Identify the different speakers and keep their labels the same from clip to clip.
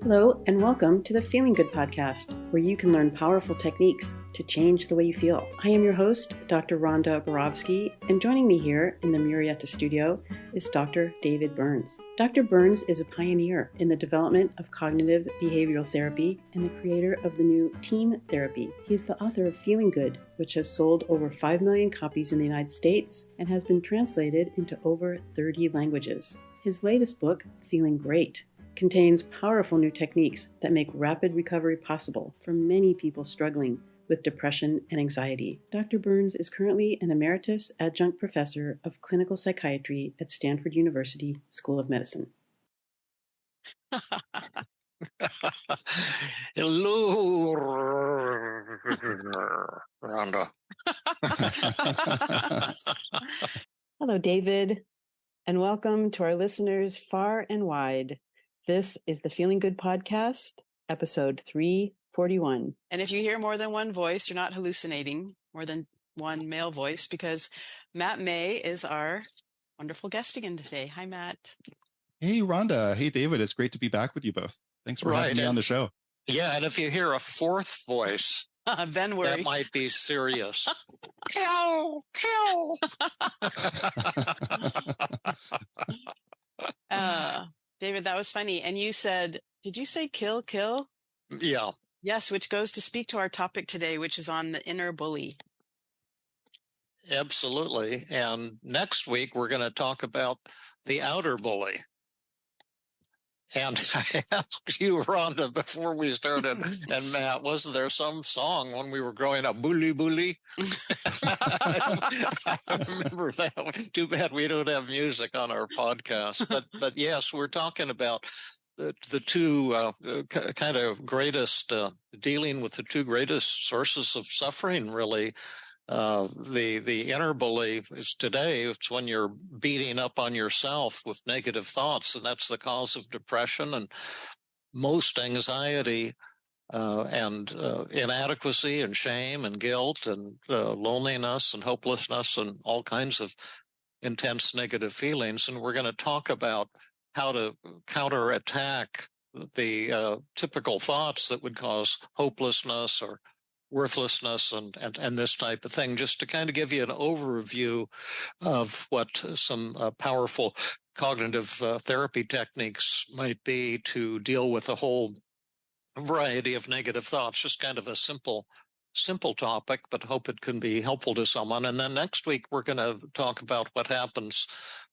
Speaker 1: Hello, and welcome to the Feeling Good podcast, where you can learn powerful techniques to change the way you feel. I am your host, Dr. Rhonda Borowski, and joining me here in the Myriad studio is Dr. David Burns. Dr. Burns is a pioneer in the development of cognitive behavioral therapy and the creator of the new TEAM therapy. He is the author of Feeling Good, which has sold over 5 million copies in the United States and has been translated into over 30 languages. His latest book, Feeling Great, contains powerful new techniques that make rapid recovery possible for many people struggling with depression and anxiety. Dr. Burns is currently an emeritus adjunct professor of clinical psychiatry at Stanford University School of Medicine.
Speaker 2: Hello, Rhonda.
Speaker 1: Hello, David, and welcome to our listeners far and wide. This is the Feeling Good podcast, episode 341.
Speaker 3: And if you hear more than one voice, you're not hallucinating, more than one male voice, because Matt May is our wonderful guest again today. Hi, Matt.
Speaker 4: Hey, Rhonda. Hey, David. It's great to be back with you both. Thanks for having me on the show.
Speaker 2: Yeah, and if you hear a fourth voice,
Speaker 3: then worry.
Speaker 2: That might be serious. Kill.
Speaker 3: David, that was funny. And you said, did you say kill?
Speaker 2: Yeah.
Speaker 3: Yes, which goes to speak to our topic today, which is on the inner bully.
Speaker 2: Absolutely. And next week, we're going to talk about the outer bully. And I asked you, Rhonda, before we started, and Matt, wasn't there some song when we were growing up, Bully, Bully? I remember that. Too bad we don't have music on our podcast. But yes, we're talking about the two kind of greatest, dealing with the two greatest sources of suffering, really. The inner bully is today, it's when you're beating up on yourself with negative thoughts, and that's the cause of depression and most anxiety and inadequacy and shame and guilt and loneliness and hopelessness and all kinds of intense negative feelings. And we're going to talk about how to counterattack the typical thoughts that would cause hopelessness or worthlessness and this type of thing, just to kind of give you an overview of what some powerful cognitive therapy techniques might be to deal with a whole variety of negative thoughts. Just kind of a simple topic, but hope it can be helpful to someone. And then next week, we're going to talk about what happens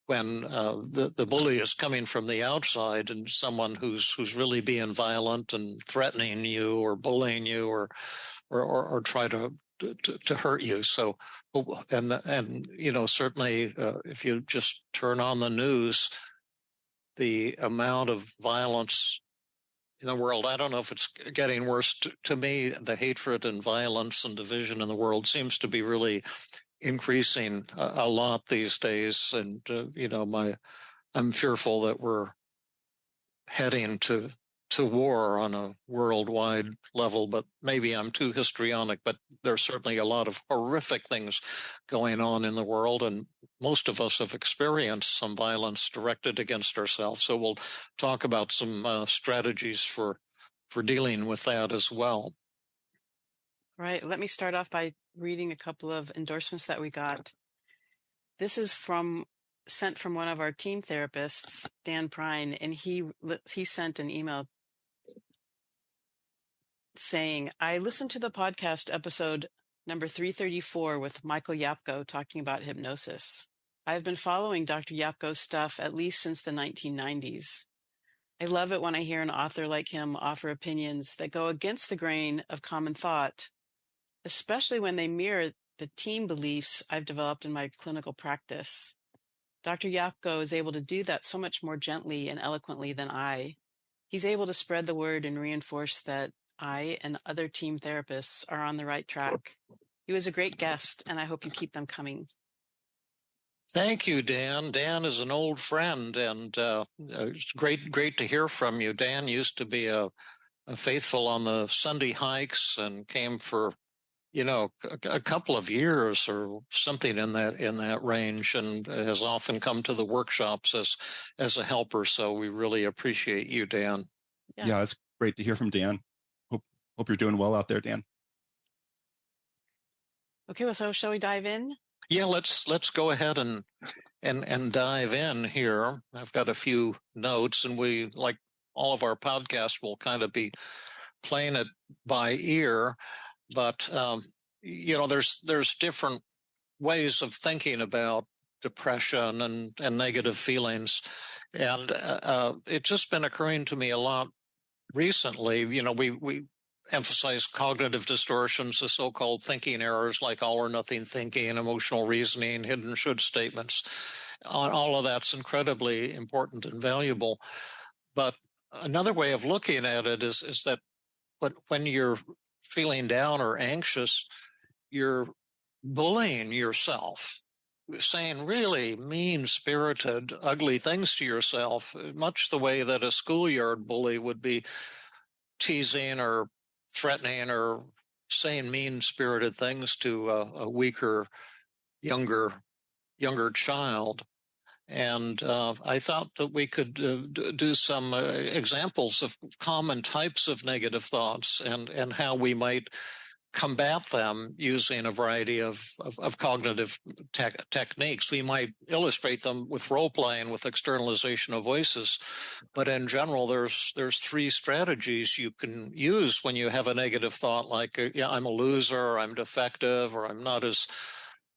Speaker 2: when the bully is coming from the outside and someone who's really being violent and threatening you or bullying you or try to hurt you. So, and you know, certainly if you just turn on the news, the amount of violence in the world, I don't know if it's getting worse. To me, the hatred and violence and division in the world seems to be really increasing a lot these days. And, you know, I'm fearful that we're heading to war on a worldwide level, but maybe I'm too histrionic, but there's certainly a lot of horrific things going on in the world, and most of us have experienced some violence directed against ourselves. So we'll talk about some strategies for dealing with that as well.
Speaker 3: Right. Let me start off by reading a couple of endorsements that we got. This is sent from one of our team therapists, Dan Prine, and he sent an email saying, I listened to the podcast episode number 334 with Michael Yapko talking about hypnosis. I have been following Dr. Yapko's stuff at least since the 1990s. I love it when I hear an author like him offer opinions that go against the grain of common thought, especially when they mirror the team beliefs I've developed in my clinical practice. Dr. Yapko is able to do that so much more gently and eloquently than I. He's able to spread the word and reinforce that I and other team therapists are on the right track. He was a great guest, and I hope you keep them coming.
Speaker 2: Thank you, Dan. Dan is an old friend, and it's great to hear from you. Dan used to be a faithful on the Sunday hikes and came for, you know, a couple of years or something in that range, and has often come to the workshops as a helper. So we really appreciate you, Dan.
Speaker 4: Yeah, it's great to hear from Dan. Hope you're doing well out there, Dan.
Speaker 3: Okay, well, so shall we dive in?
Speaker 2: Yeah, let's go ahead and dive in here. I've got a few notes, and we, like all of our podcasts, will kind of be playing it by ear. But there's different ways of thinking about depression and negative feelings, and it's just been occurring to me a lot recently. We emphasize cognitive distortions, the so-called thinking errors like all or nothing thinking, emotional reasoning, hidden should statements. All of that's incredibly important and valuable. But another way of looking at it is that when you're feeling down or anxious, you're bullying yourself, saying really mean-spirited, ugly things to yourself, much the way that a schoolyard bully would be teasing or threatening or saying mean-spirited things to a weaker, younger child. And I thought that we could do some examples of common types of negative thoughts and how we might combat them using a variety of cognitive techniques. We might illustrate them with role playing, with externalization of voices, but in general, there's three strategies you can use when you have a negative thought, like I'm a loser, or I'm defective, or I'm not as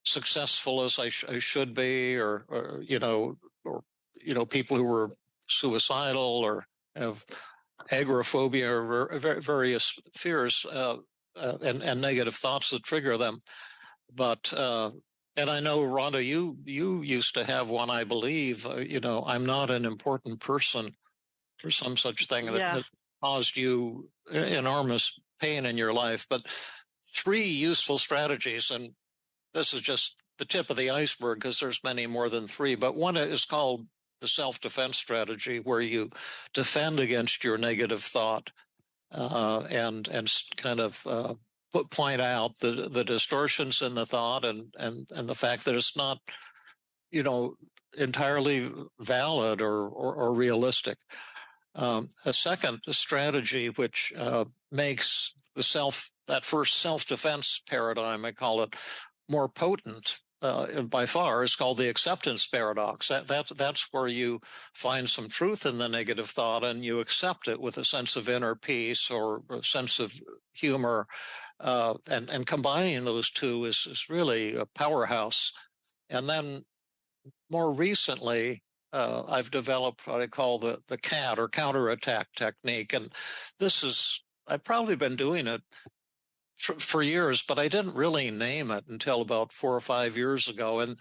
Speaker 2: successful as I should be, or people who are suicidal or have agoraphobia or various fears. And negative thoughts that trigger them. But and I know, Rhonda, you used to have one, I believe, I'm not an important person, or some such thing that caused you enormous pain in your life. But three useful strategies, and this is just the tip of the iceberg because there's many more than three, but one is called the self-defense strategy, where you defend against your negative thought. And kind of point out the distortions in the thought and the fact that it's not, entirely valid or realistic. A second strategy, which makes that first self-defense paradigm, I call it, more potent by far, is called the acceptance paradox. That's where you find some truth in the negative thought and you accept it with a sense of inner peace or a sense of humor. And combining those two is really a powerhouse. And then more recently, I've developed what I call the CAT, or counterattack technique. And I've probably been doing it for years, but I didn't really name it until about 4 or 5 years ago. And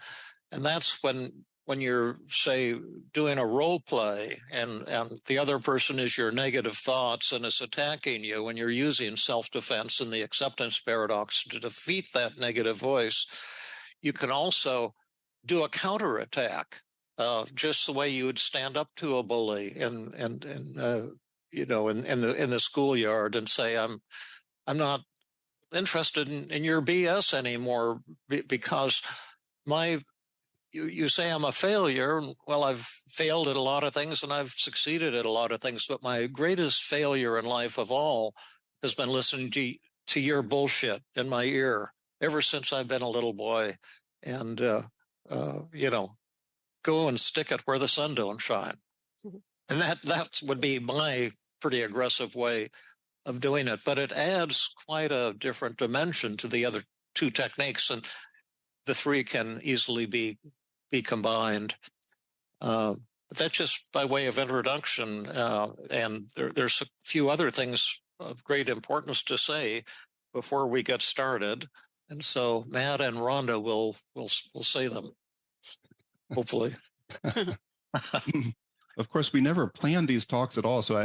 Speaker 2: that's when you're, say, doing a role play and the other person is your negative thoughts and is attacking you, when you're using self-defense and the acceptance paradox to defeat that negative voice, you can also do a counterattack, just the way you would stand up to a bully in the schoolyard and say, I'm not interested in your BS anymore, because you say I'm a failure. Well, I've failed at a lot of things and I've succeeded at a lot of things, but my greatest failure in life of all has been listening to your bullshit in my ear ever since I've been a little boy. And go and stick it where the sun don't shine. Mm-hmm. And that would be my pretty aggressive way of doing it, but it adds quite a different dimension to the other two techniques, and the three can easily be combined. But that's just by way of introduction, and there's a few other things of great importance to say before we get started. And so Matt and Rhonda will say them, hopefully.
Speaker 4: Of course, we never planned these talks at all, so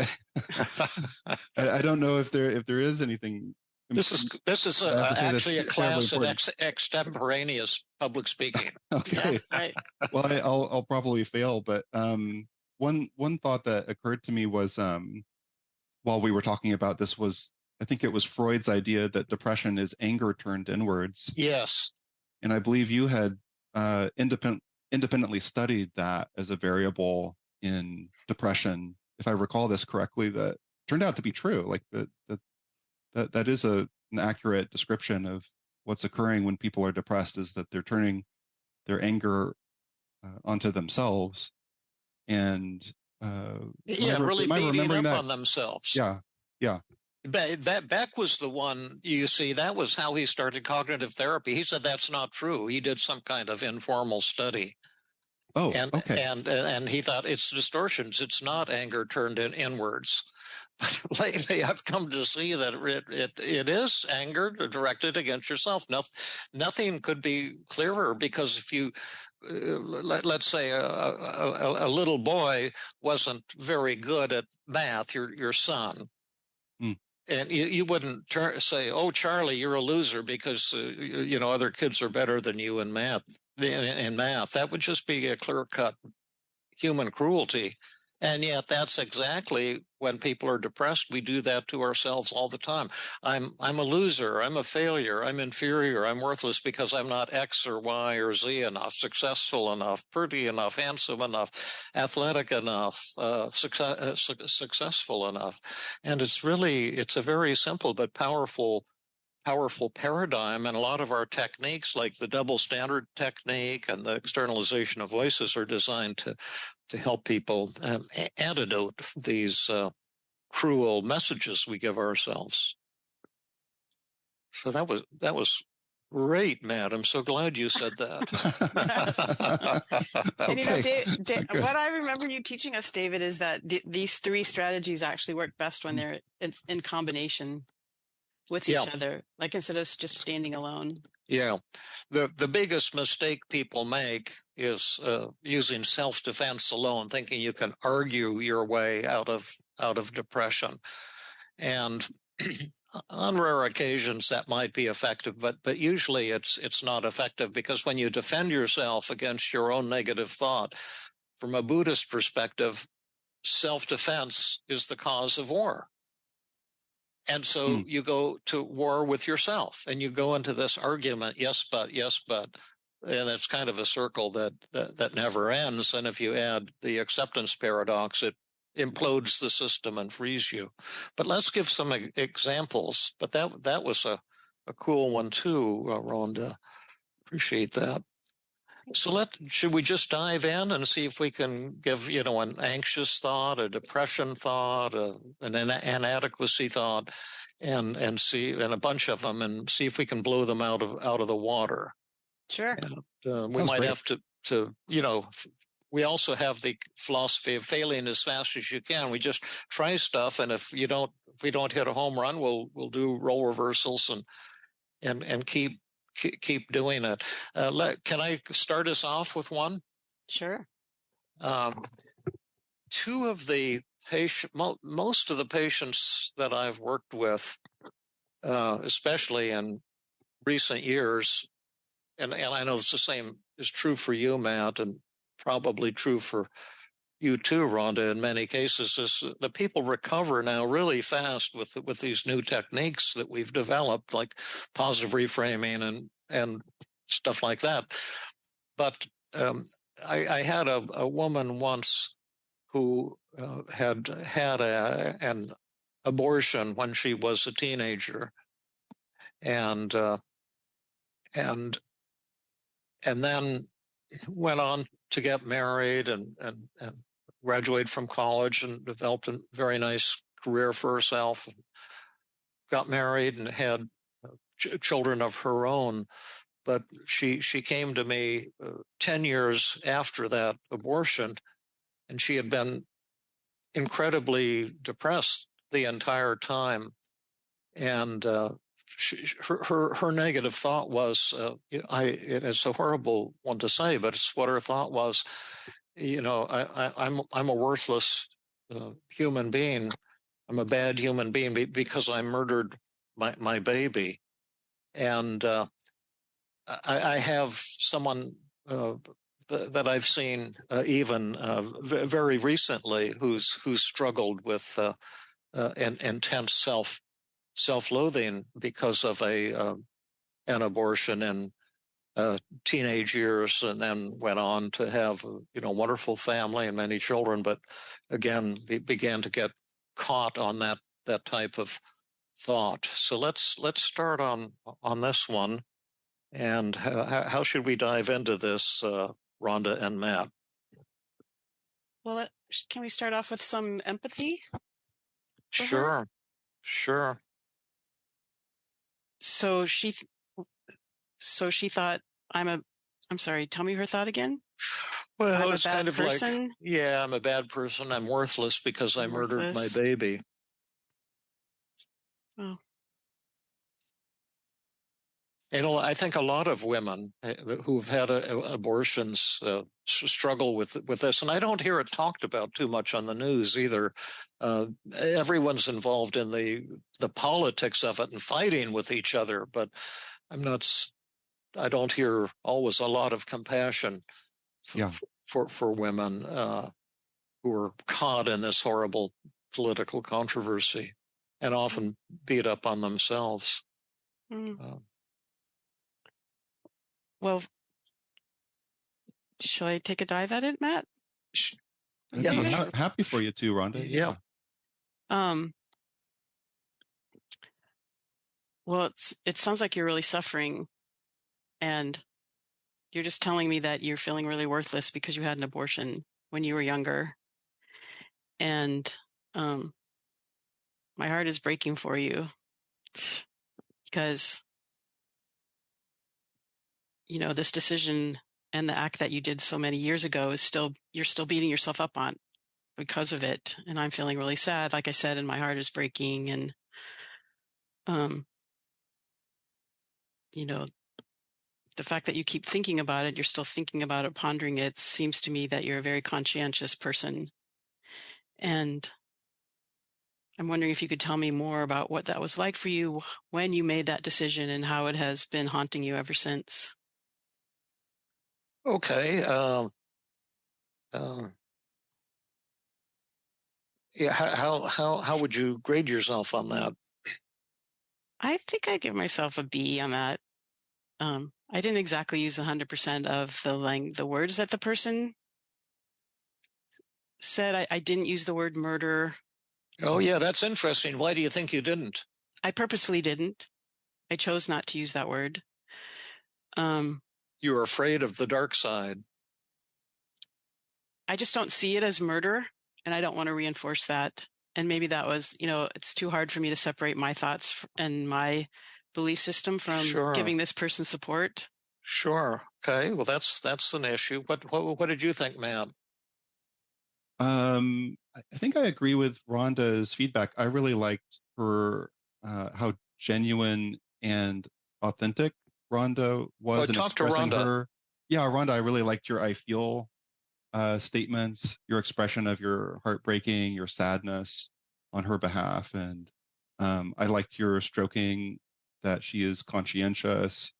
Speaker 4: I don't know if there is anything.
Speaker 2: This is actually a class in extemporaneous public speaking.
Speaker 4: Okay.
Speaker 3: Yeah, right.
Speaker 4: Well, I'll probably fail, but one thought that occurred to me was while we were talking about this was, I think it was Freud's idea that depression is anger turned inwards.
Speaker 2: Yes.
Speaker 4: And I believe you had independently studied that as a variable in depression. If I recall this correctly, that turned out to be true. Like that is an accurate description of what's occurring when people are depressed, is that they're turning their anger onto themselves, and
Speaker 2: really beating up
Speaker 4: that,
Speaker 2: on themselves.
Speaker 4: Yeah.
Speaker 2: Beck was the one, you see, that was how he started cognitive therapy. He said that's not true. He did some kind of informal study.
Speaker 4: Oh,
Speaker 2: and,
Speaker 4: okay.
Speaker 2: And he thought it's distortions. It's not anger turned inwards. But lately, I've come to see that it is anger directed against yourself. Nothing could be clearer, because if you, let's say a little boy wasn't very good at math, your son, and you wouldn't say, "Oh, Charlie, you're a loser because other kids are better than you in math." That would just be a clear-cut human cruelty. And yet that's exactly when people are depressed, we do that to ourselves all the time. I'm a loser, I'm a failure, I'm inferior, I'm worthless because I'm not X or Y or Z enough, successful enough, pretty enough, handsome enough, athletic enough, successful enough. And it's a very simple but powerful paradigm, and a lot of our techniques, like the double standard technique and the externalization of voices, are designed to help people antidote these cruel messages we give ourselves. So that was great, Matt. I'm so glad you said that.
Speaker 3: And what I remember you teaching us, David, is that these three strategies actually work best when they're in combination with each other, like instead of just standing alone.
Speaker 2: Yeah. The biggest mistake people make is using self-defense alone, thinking you can argue your way out of depression. And on rare occasions that might be effective, but usually it's not effective, because when you defend yourself against your own negative thought, from a Buddhist perspective, self-defense is the cause of war. And so you go to war with yourself, and you go into this argument, yes, but, and it's kind of a circle that never ends. And if you add the acceptance paradox, it implodes the system and frees you. But let's give some examples. But that was a cool one too, Rhonda. Appreciate that. So should we just dive in and see if we can give, an anxious thought, a depression thought, an inadequacy thought, and a bunch of them, and see if we can blow them out of the water.
Speaker 3: Sure.
Speaker 2: We might have to we also have the philosophy of failing as fast as you can. We just try stuff, and if we don't hit a home run, we'll do role reversals and keep doing it. Can I start us off with one?
Speaker 3: Sure.
Speaker 2: Two of the most of the patients that I've worked with, especially in recent years, and I know it's the same is true for you, Matt, and probably true for you too, Rhonda, in many cases, is the people recover now really fast with these new techniques that we've developed, like positive reframing and stuff like that. But I had a woman once who had an abortion when she was a teenager, and then went on to get married and graduate from college and developed a very nice career for herself. Got married and had children of her own, but she came to me 10 years after that abortion, and she had been incredibly depressed the entire time. And her negative thought was, it's a horrible one to say, but it's what her thought was. I'm a worthless human being. I'm a bad human being because I murdered my baby. And I have someone that I've seen even very recently who's struggled with an intense self-loathing because of an abortion in teenage years, and then went on to have a wonderful family and many children, but again began to get caught on that type of thought. So let's start on this one. And how should we dive into this, Rhonda and Matt?
Speaker 3: Well, can we start off with some empathy?
Speaker 2: Sure.
Speaker 3: So she thought, I'm sorry, tell me her thought again.
Speaker 2: Well,
Speaker 3: I'm
Speaker 2: it's
Speaker 3: a bad
Speaker 2: kind of
Speaker 3: person.
Speaker 2: like, yeah, I'm a bad person. I'm worthless because I murdered my baby.
Speaker 3: Oh.
Speaker 2: I think a lot of women who've had abortions struggle with this, and I don't hear it talked about too much on the news either. Everyone's involved in the politics of it and fighting with each other, but I don't hear always a lot of compassion for women who are caught in this horrible political controversy and often beat up on themselves.
Speaker 3: Well, shall I take a dive at it, Matt?
Speaker 4: Yeah, happy for you too, Rhonda.
Speaker 2: Yeah.
Speaker 3: Well, it sounds like you're really suffering, and you're just telling me that you're feeling really worthless because you had an abortion when you were younger, and my heart is breaking for you because this decision and the act that you did so many years ago you're still beating yourself up on because of it. And I'm feeling really sad, like I said, and my heart is breaking. And, the fact that you keep thinking about it, you're still thinking about it, pondering it, seems to me that you're a very conscientious person. And I'm wondering if you could tell me more about what that was like for you when you made that decision and how it has been haunting you ever since.
Speaker 2: Okay. Yeah. How would you grade yourself on that?
Speaker 3: I think I'd give myself a B on that. I didn't exactly use 100% of the words that the person said. I didn't use the word murder.
Speaker 2: Oh, yeah, that's interesting. Why do you think you didn't?
Speaker 3: I purposefully didn't. I chose not to use that word.
Speaker 2: You were afraid of the dark side.
Speaker 3: I just don't see it as murder, and I don't want to reinforce that. And maybe that was, it's too hard for me to separate my thoughts and my belief system from giving this person support.
Speaker 2: Sure. Okay. Well, that's an issue. What did you think, Matt?
Speaker 4: I think I agree with Rhonda's feedback. I really liked her how genuine and authentic Rhonda was in expressing her. Yeah, Rhonda, I really liked your I feel statements, your expression of your heartbreaking, your sadness on her behalf. And I liked your stroking that she is conscientious.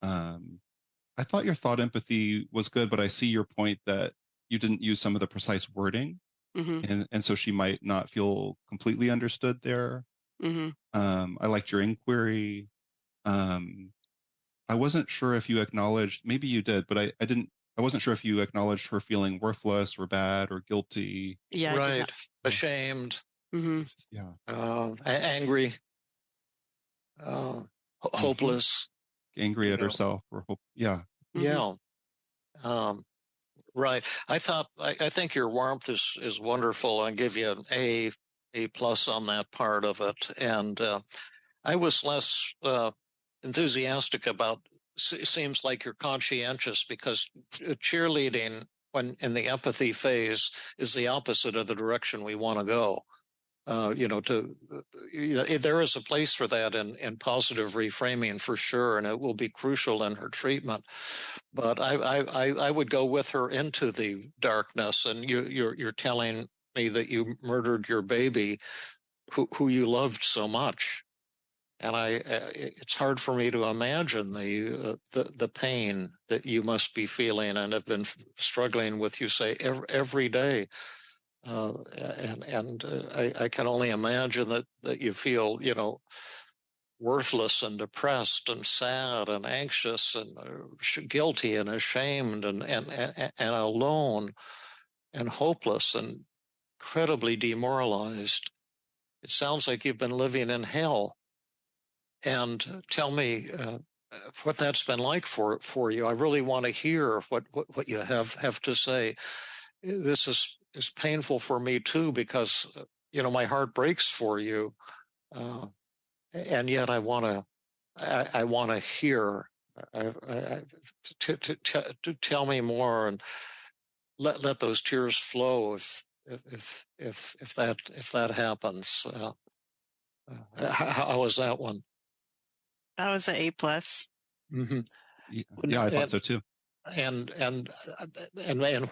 Speaker 4: I thought your thought empathy was good, but I see your point that you didn't use some of the precise wording.
Speaker 3: Mm-hmm.
Speaker 4: And so she might not feel completely understood there.
Speaker 3: Mm-hmm.
Speaker 4: I liked your inquiry. I wasn't sure if you acknowledged, maybe you did, but I wasn't sure if you acknowledged her feeling worthless or bad or guilty.
Speaker 3: Yeah.
Speaker 2: Right. Ashamed.
Speaker 3: Mm-hmm.
Speaker 2: Yeah. Angry. Hopeless.
Speaker 4: Angry at herself or hope. Yeah.
Speaker 2: Mm-hmm. Yeah. Right. I think your warmth is wonderful. I give you an A+ on that part of it. And I was less enthusiastic about, seems like you're conscientious, because cheerleading when in the empathy phase is the opposite of the direction we want to go. There is a place for that in positive reframing for sure, and it will be crucial in her treatment. But I would go with her into the darkness, and you're telling me that you murdered your baby, who you loved so much, and it's hard for me to imagine the pain that you must be feeling and have been struggling with. You say every day. I can only imagine that you feel, worthless and depressed and sad and anxious and guilty and ashamed and alone and hopeless and incredibly demoralized. it sounds like you've been living in hell. And tell me what that's been like for you. I really want to hear what you have to say. This is painful for me too, because my heart breaks for you, and yet I want to hear. To tell me more, and let those tears flow if that happens. How was that one?
Speaker 3: That was an A+.
Speaker 2: Mm-hmm.
Speaker 4: Yeah, I thought so too.
Speaker 2: And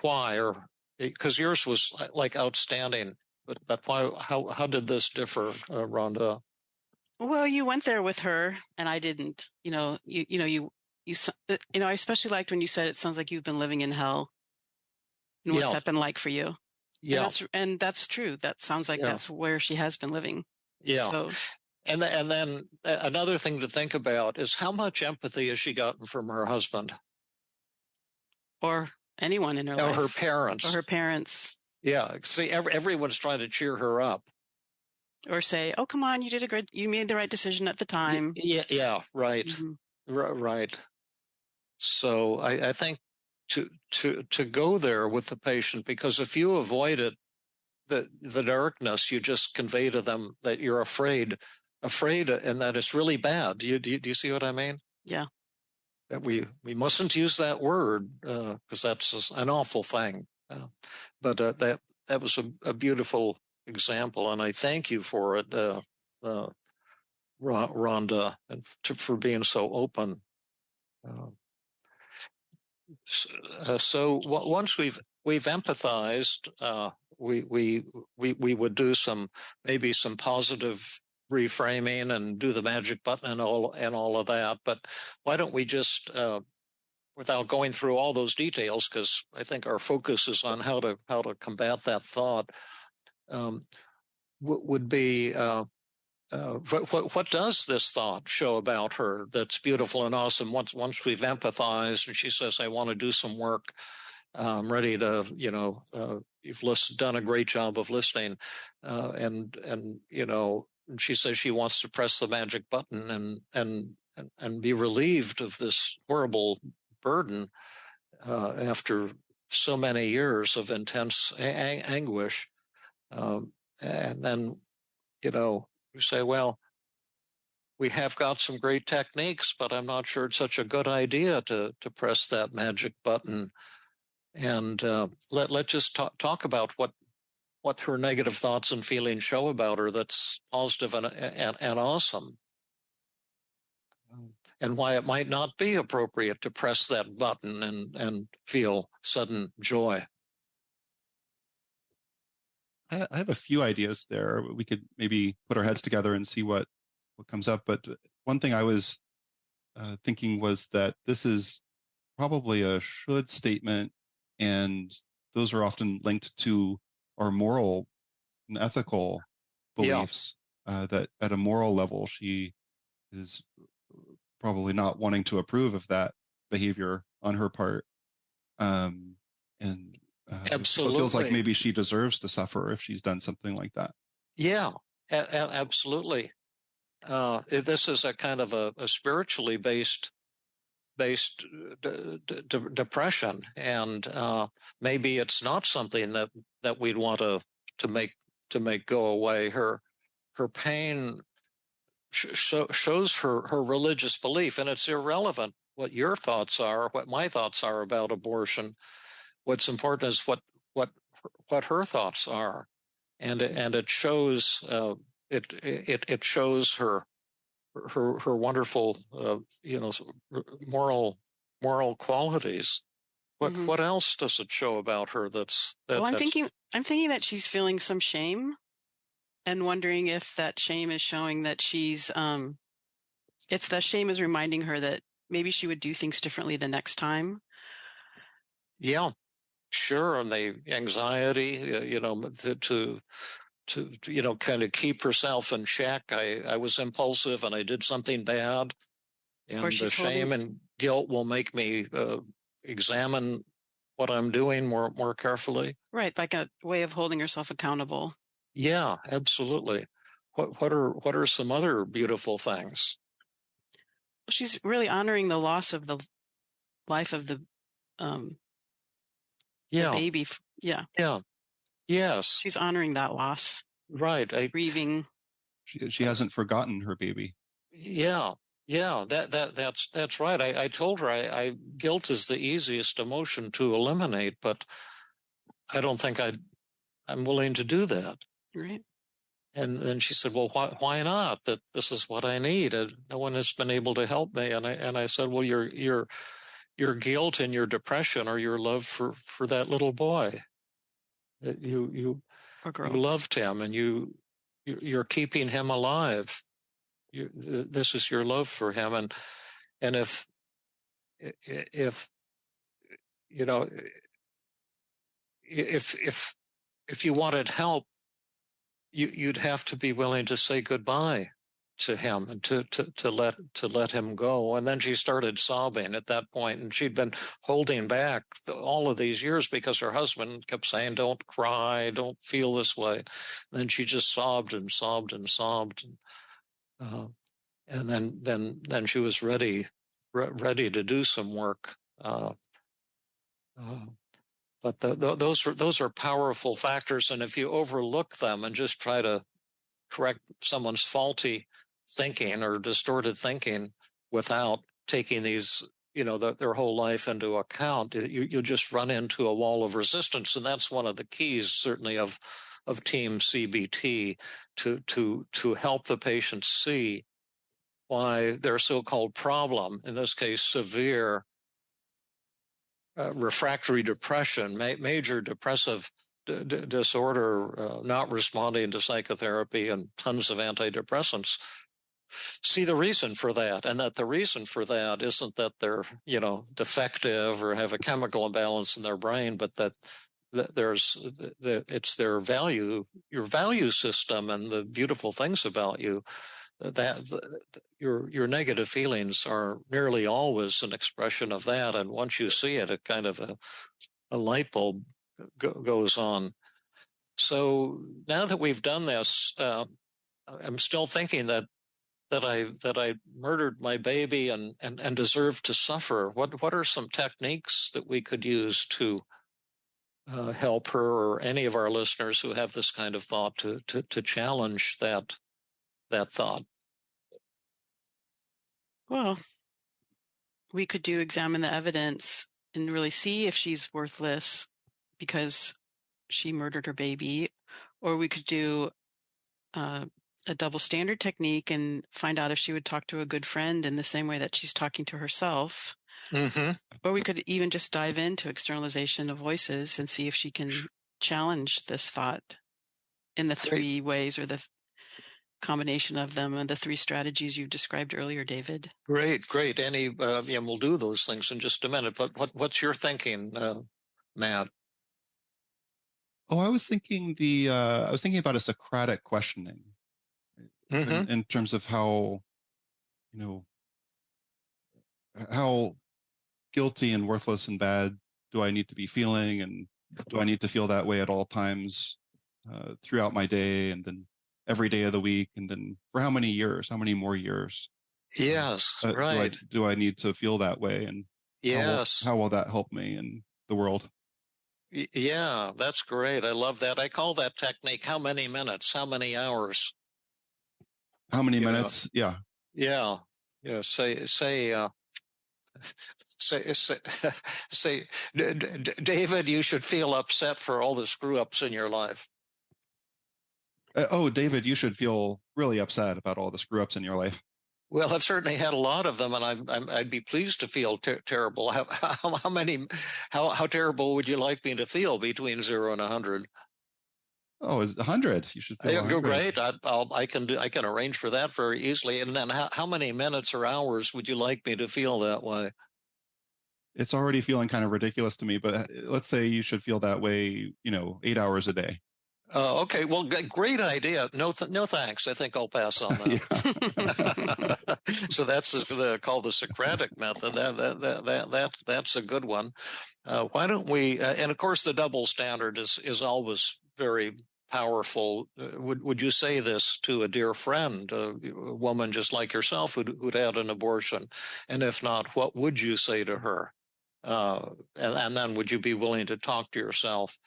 Speaker 2: why? Or because yours was like outstanding, but why? How did this differ, Rhonda?
Speaker 3: Well, you went there with her, and I didn't. You I especially liked when you said it sounds like you've been living in hell. And what's that been like for you?
Speaker 2: Yeah,
Speaker 3: and that's true. That sounds like that's where she has been living.
Speaker 2: Yeah.
Speaker 3: So,
Speaker 2: and then another thing to think about is how much empathy has she gotten from her husband,
Speaker 3: or anyone in her life,
Speaker 2: or her parents,
Speaker 3: or her parents.
Speaker 2: Yeah. See, everyone's trying to cheer her up.
Speaker 3: Or say, "Oh, come on, you made the right decision at the time."
Speaker 2: Yeah, right, right. So I think to go there with the patient, because if you avoid it, the darkness, you just convey to them that you're afraid, and that it's really bad. Do you see what I mean?
Speaker 3: Yeah.
Speaker 2: That we mustn't use that word because that's an awful thing. But that was a beautiful example, and I thank you for it, Rhonda, and for being so open. So once we've empathized, we would do maybe some positive reframing and do the magic button and all of that. But why don't we just without going through all those details, because I think our focus is on how to combat that thought, would be what does this thought show about her that's beautiful and awesome? Once we've empathized and she says, I want to do some work, I'm ready to, you've done a great job of listening, and she says she wants to press the magic button and be relieved of this horrible burden after so many years of intense anguish. And then, you say, well, we have got some great techniques, but I'm not sure it's such a good idea to press that magic button. And let's just talk about what her negative thoughts and feelings show about her that's positive and awesome. And why it might not be appropriate to press that button and feel sudden joy.
Speaker 4: I have a few ideas there. We could maybe put our heads together and see what comes up. But one thing I was thinking was that this is probably a should statement, and those are often linked to our moral and ethical beliefs. That at a moral level, she is probably not wanting to approve of that behavior on her part. Absolutely. It feels like maybe she deserves to suffer if she's done something like that.
Speaker 2: Yeah, absolutely. This is a kind of a spiritually based depression, and maybe it's not something that we'd want to make go away. Her pain shows her religious belief, and it's irrelevant what your thoughts are, what my thoughts are about abortion. What's important is what her thoughts are, and it shows it shows her wonderful moral qualities. What else does it show about her
Speaker 3: I'm thinking that she's feeling some shame, and wondering if that shame is showing that she's it's the shame is reminding her that maybe she would do things differently the next time.
Speaker 2: Yeah. Sure, and the anxiety, to kind of keep herself in check. I was impulsive and I did something bad, and the shame and guilt will make me examine what I'm doing more carefully.
Speaker 3: Right, like a way of holding herself accountable.
Speaker 2: Yeah, absolutely. what are some other beautiful things?
Speaker 3: She's really honoring the loss of the life of the baby. Yeah.
Speaker 2: Yeah. Yes.
Speaker 3: She's honoring that loss.
Speaker 2: Right.
Speaker 3: Grieving.
Speaker 4: She hasn't forgotten her baby.
Speaker 2: Yeah. Yeah. That's right. I told her guilt is the easiest emotion to eliminate, but I don't think I'm willing to do that.
Speaker 3: Right.
Speaker 2: And then she said, well, why not? That this is what I need. And no one has been able to help me. And I said, well, your guilt and your depression are your love for that little boy. You loved him, and you're keeping him alive. This is your love for him. And if you know, if you wanted help, you'd have to be willing to say goodbye to him and to let him go. And then she started sobbing at that point, and she'd been holding back all of these years because her husband kept saying, "Don't cry, don't feel this way." And then she just sobbed and sobbed and sobbed, and then she was ready to do some work. But those are powerful factors, and if you overlook them and just try to correct someone's faulty thinking or distorted thinking without taking these, their whole life into account, you just run into a wall of resistance, and that's one of the keys, certainly, of TEAM-CBT, to help the patient see why their so-called problem, in this case, severe refractory depression, major depressive disorder, not responding to psychotherapy and tons of antidepressants, see the reason for that, and that the reason for that isn't that they're, defective or have a chemical imbalance in their brain, but that it's their value, your value system, and the beautiful things about you. That your negative feelings are nearly always an expression of that, and once you see it, it kind of a light bulb goes on. So now that we've done this, I'm still thinking that I murdered my baby and deserve to suffer. What are some techniques that we could use to help her or any of our listeners who have this kind of thought to challenge that thought?
Speaker 3: Well, we could examine the evidence and really see if she's worthless because she murdered her baby, or we could do a double standard technique and find out if she would talk to a good friend in the same way that she's talking to herself.
Speaker 2: Mm-hmm.
Speaker 3: Or we could even just dive into externalization of voices and see if she can challenge this thought in the three ways, or the combination of them, and the three strategies you described earlier, David.
Speaker 2: Great. And we'll do those things in just a minute. But what's your thinking, Matt?
Speaker 4: Oh, I was thinking about a Socratic questioning,
Speaker 2: mm-hmm.
Speaker 4: in terms of how guilty and worthless and bad do I need to be feeling, and do I need to feel that way at all times throughout my day, and then every day of the week, and then for how many more years?
Speaker 2: Yes, right.
Speaker 4: Do I need to feel that way, and
Speaker 2: yes,
Speaker 4: how will that help me in the world?
Speaker 2: Yeah, that's great. I love that. I call that technique how many minutes, how many hours.
Speaker 4: How many minutes? Yeah.
Speaker 2: Yeah. Say, David, you should feel upset for all the screw ups in your life.
Speaker 4: David, you should feel really upset about all the screw ups in your life.
Speaker 2: Well, I've certainly had a lot of them, and I'd be pleased to feel terrible. How terrible would you like me to feel between 0 and 100?
Speaker 4: Oh, 100. You should feel 100.
Speaker 2: Great. I can arrange for that very easily. And then how many minutes or hours would you like me to feel that way?
Speaker 4: It's already feeling kind of ridiculous to me, but let's say you should feel that way, 8 hours a day.
Speaker 2: Okay. Well, great idea. No thanks. I think I'll pass on that. So that's called the Socratic method. That's a good one. Why don't we? And of course, the double standard is always very powerful. Would you say this to a dear friend, a woman just like yourself who'd had an abortion? And if not, what would you say to her? And then would you be willing to talk to yourself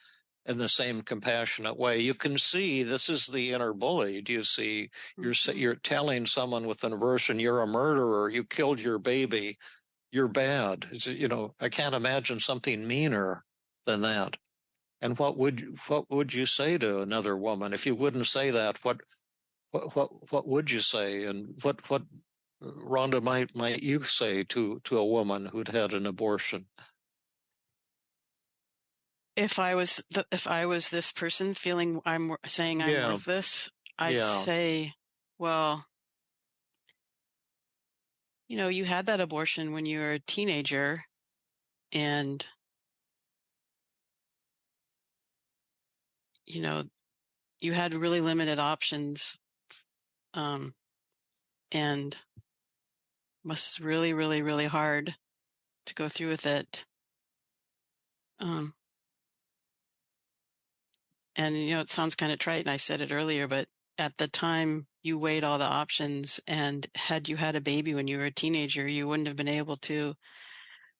Speaker 2: in the same compassionate way? You can see this is the inner bully. Do you see? You're telling someone with an abortion, you're a murderer, you killed your baby, you're bad. I can't imagine something meaner than that. And what would you say to another woman if you wouldn't say that? What would you say? And what Rhonda might you say to a woman who'd had an abortion?
Speaker 3: If I was this person feeling I'm worth this, I'd say, well, you had that abortion when you were a teenager, and you had really limited options, and was really, really, really hard to go through with it. And it sounds kind of trite, and I said it earlier, but at the time you weighed all the options, and had you had a baby when you were a teenager, you wouldn't have been able to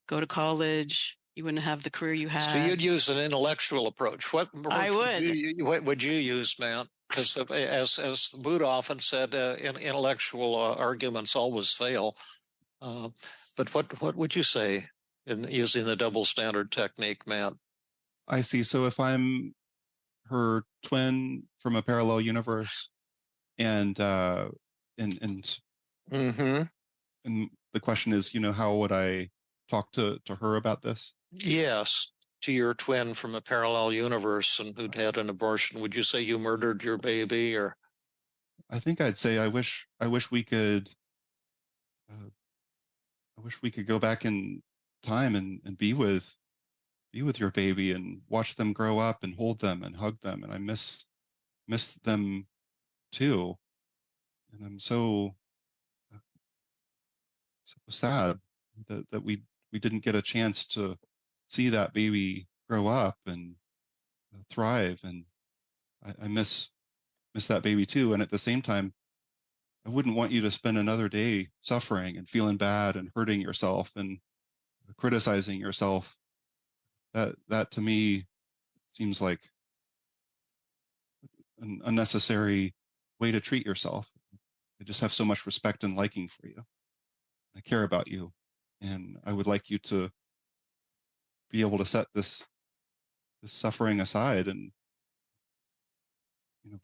Speaker 3: go to college. You wouldn't have the career you had.
Speaker 2: So you'd use an intellectual approach. What
Speaker 3: I would.
Speaker 2: What would you use, Matt? Because as Buddha often said, intellectual arguments always fail. But what would you say in using the double standard technique, Matt?
Speaker 4: I see. So if I'm her twin from a parallel universe, and the question is, how would I talk to her about this?
Speaker 2: Yes, to your twin from a parallel universe and who'd had an abortion. Would you say you murdered your baby? Or
Speaker 4: I think I'd say I wish we could go back in time and be with your baby and watch them grow up and hold them and hug them, and I miss them too, and I'm so sad that we didn't get a chance to see that baby grow up and thrive, and I miss that baby too. And at the same time, I wouldn't want you to spend another day suffering and feeling bad and hurting yourself and criticizing yourself. That to me seems like an unnecessary way to treat yourself. I just have so much respect and liking for you. I care about you, and I would like you to be able to set this suffering aside and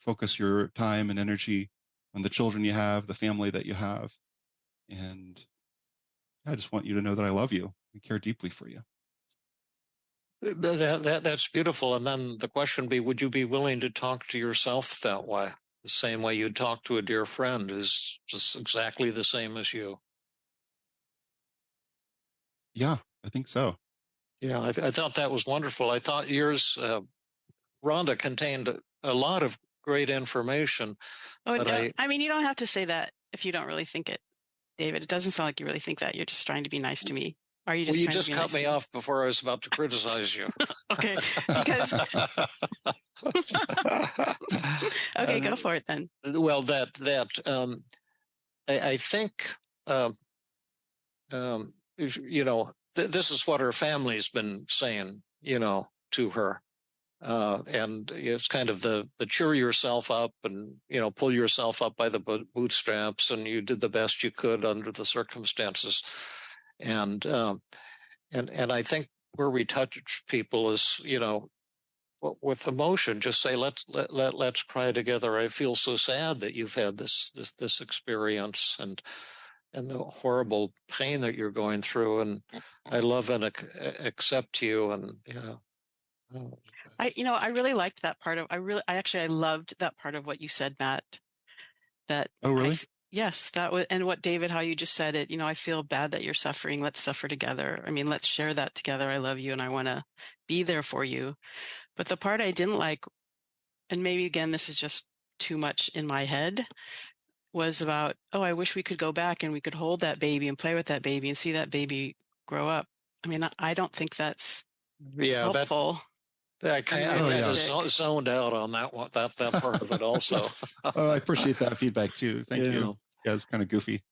Speaker 4: focus your time and energy on the children you have, the family that you have, and I just want you to know that I love you and care deeply for you.
Speaker 2: That's beautiful. And then the question would be, would you be willing to talk to yourself that way, the same way you'd talk to a dear friend who's just exactly the same as you?
Speaker 4: Yeah, I think so.
Speaker 2: Yeah, I thought that was wonderful. I thought yours, Rhonda, contained a lot of great information.
Speaker 3: Oh, no, I mean, you don't have to say that if you don't really think it, David. It doesn't sound like you really think that. You're just trying to be nice to me. Are you just?
Speaker 2: Well, you just cut me off before I was about to criticize you.
Speaker 3: Okay, because okay, go for it then.
Speaker 2: Well, I think this is what her family's been saying, to her. And it's kind of the cheer yourself up and, pull yourself up by the bootstraps, and you did the best you could under the circumstances. And I think where we touch people is, with emotion, just say, let's cry together. I feel so sad that you've had this experience and the horrible pain that you're going through. And I love and accept you. And
Speaker 3: I really liked that part of, I loved that part of what you said, Matt. That,
Speaker 4: oh, really?
Speaker 3: Yes, that was, and what David, how you just said it, I feel bad that you're suffering. Let's suffer together. I mean, let's share that together. I love you and I want to be there for you. But the part I didn't like, and maybe again, this is just too much in my head, was about, I wish we could go back and we could hold that baby and play with that baby and see that baby grow up. I mean, I don't think that's helpful.
Speaker 2: I kind of zoned out on that one, that part of it also.
Speaker 4: Oh, I appreciate that feedback too. Thank you. Yeah, it's kind of goofy.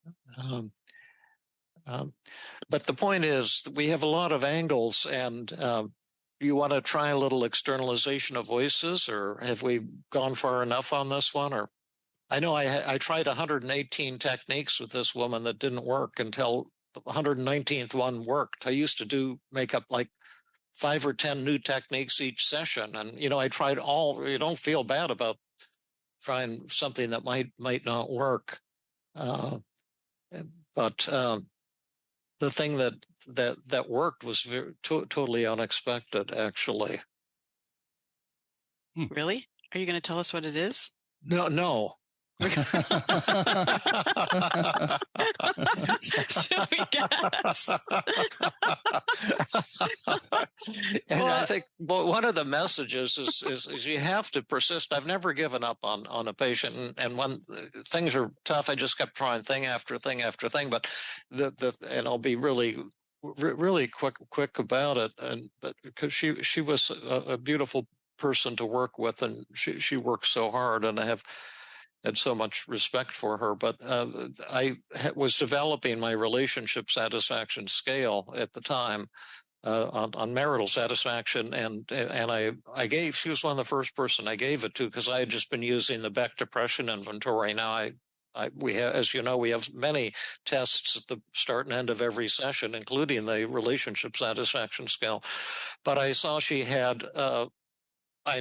Speaker 2: But the point is, we have a lot of angles, and you want to try a little externalization of voices, or have we gone far enough on this one? Or I know I tried 118 techniques with this woman that didn't work until the 119th one worked. I used to make up like 5 or 10 new techniques each session, and I tried all. You don't feel bad about trying something that might not work, but the thing that worked was totally unexpected, actually.
Speaker 3: Really? Are you going to tell us what it is?
Speaker 2: No.
Speaker 3: Should we guess?
Speaker 2: And I think one of the messages is you have to persist. I've never given up on a patient, and when things are tough, I just kept trying thing after thing after thing. But and I'll be really quick about it, but because she was a beautiful person to work with, and she worked so hard, and I have had so much respect for her. But I was developing my relationship satisfaction scale at the time on marital satisfaction, and she was one of the first person I gave it to, because I had just been using the Beck Depression Inventory. Now we have, as you know, we have many tests at the start and end of every session, including the relationship satisfaction scale. But I saw she had, I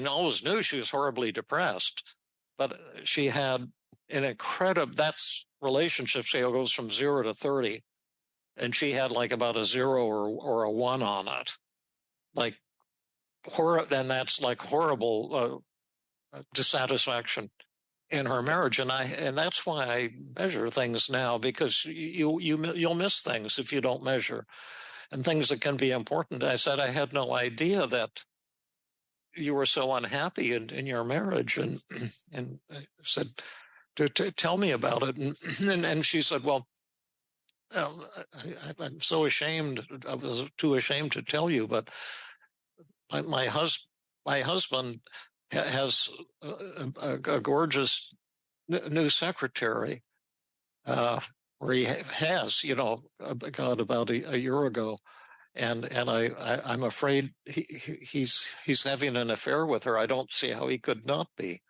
Speaker 2: always knew she was horribly depressed, but she had an incredible, that's relationship scale goes from 0 to 30. And she had like about a 0 or a 1 on it. Like, then that's like horrible dissatisfaction in her marriage. And that's why I measure things now, because you'll miss things if you don't measure, and things that can be important. I said, I had no idea that you were so unhappy in your marriage, and I said, to tell me about it, and she said, well, I'm so ashamed. I was too ashamed to tell you, but my husband has a gorgeous new secretary, where he has, got about a year ago. And I'm afraid he's having an affair with her. I don't see how he could not be.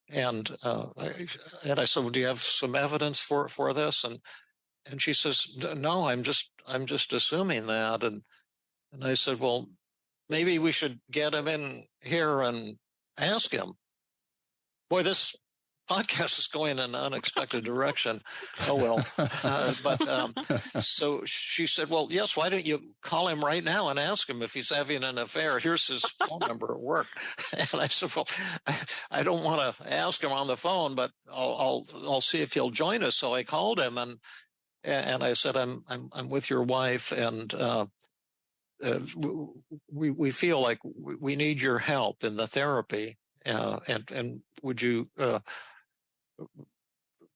Speaker 2: And I said, well, do you have some evidence for this? And she says, no, I'm just assuming that. And I said, well, maybe we should get him in here and ask him. Boy, this podcast is going in an unexpected direction. Oh, well. So she said, well, yes, why don't you call him right now and ask him if he's having an affair? Here's his phone number at work. And I said, well, I don't want to ask him on the phone, but I'll see if he'll join us. So I called him, and I said, I'm with your wife, and we feel like we need your help in the therapy, and would you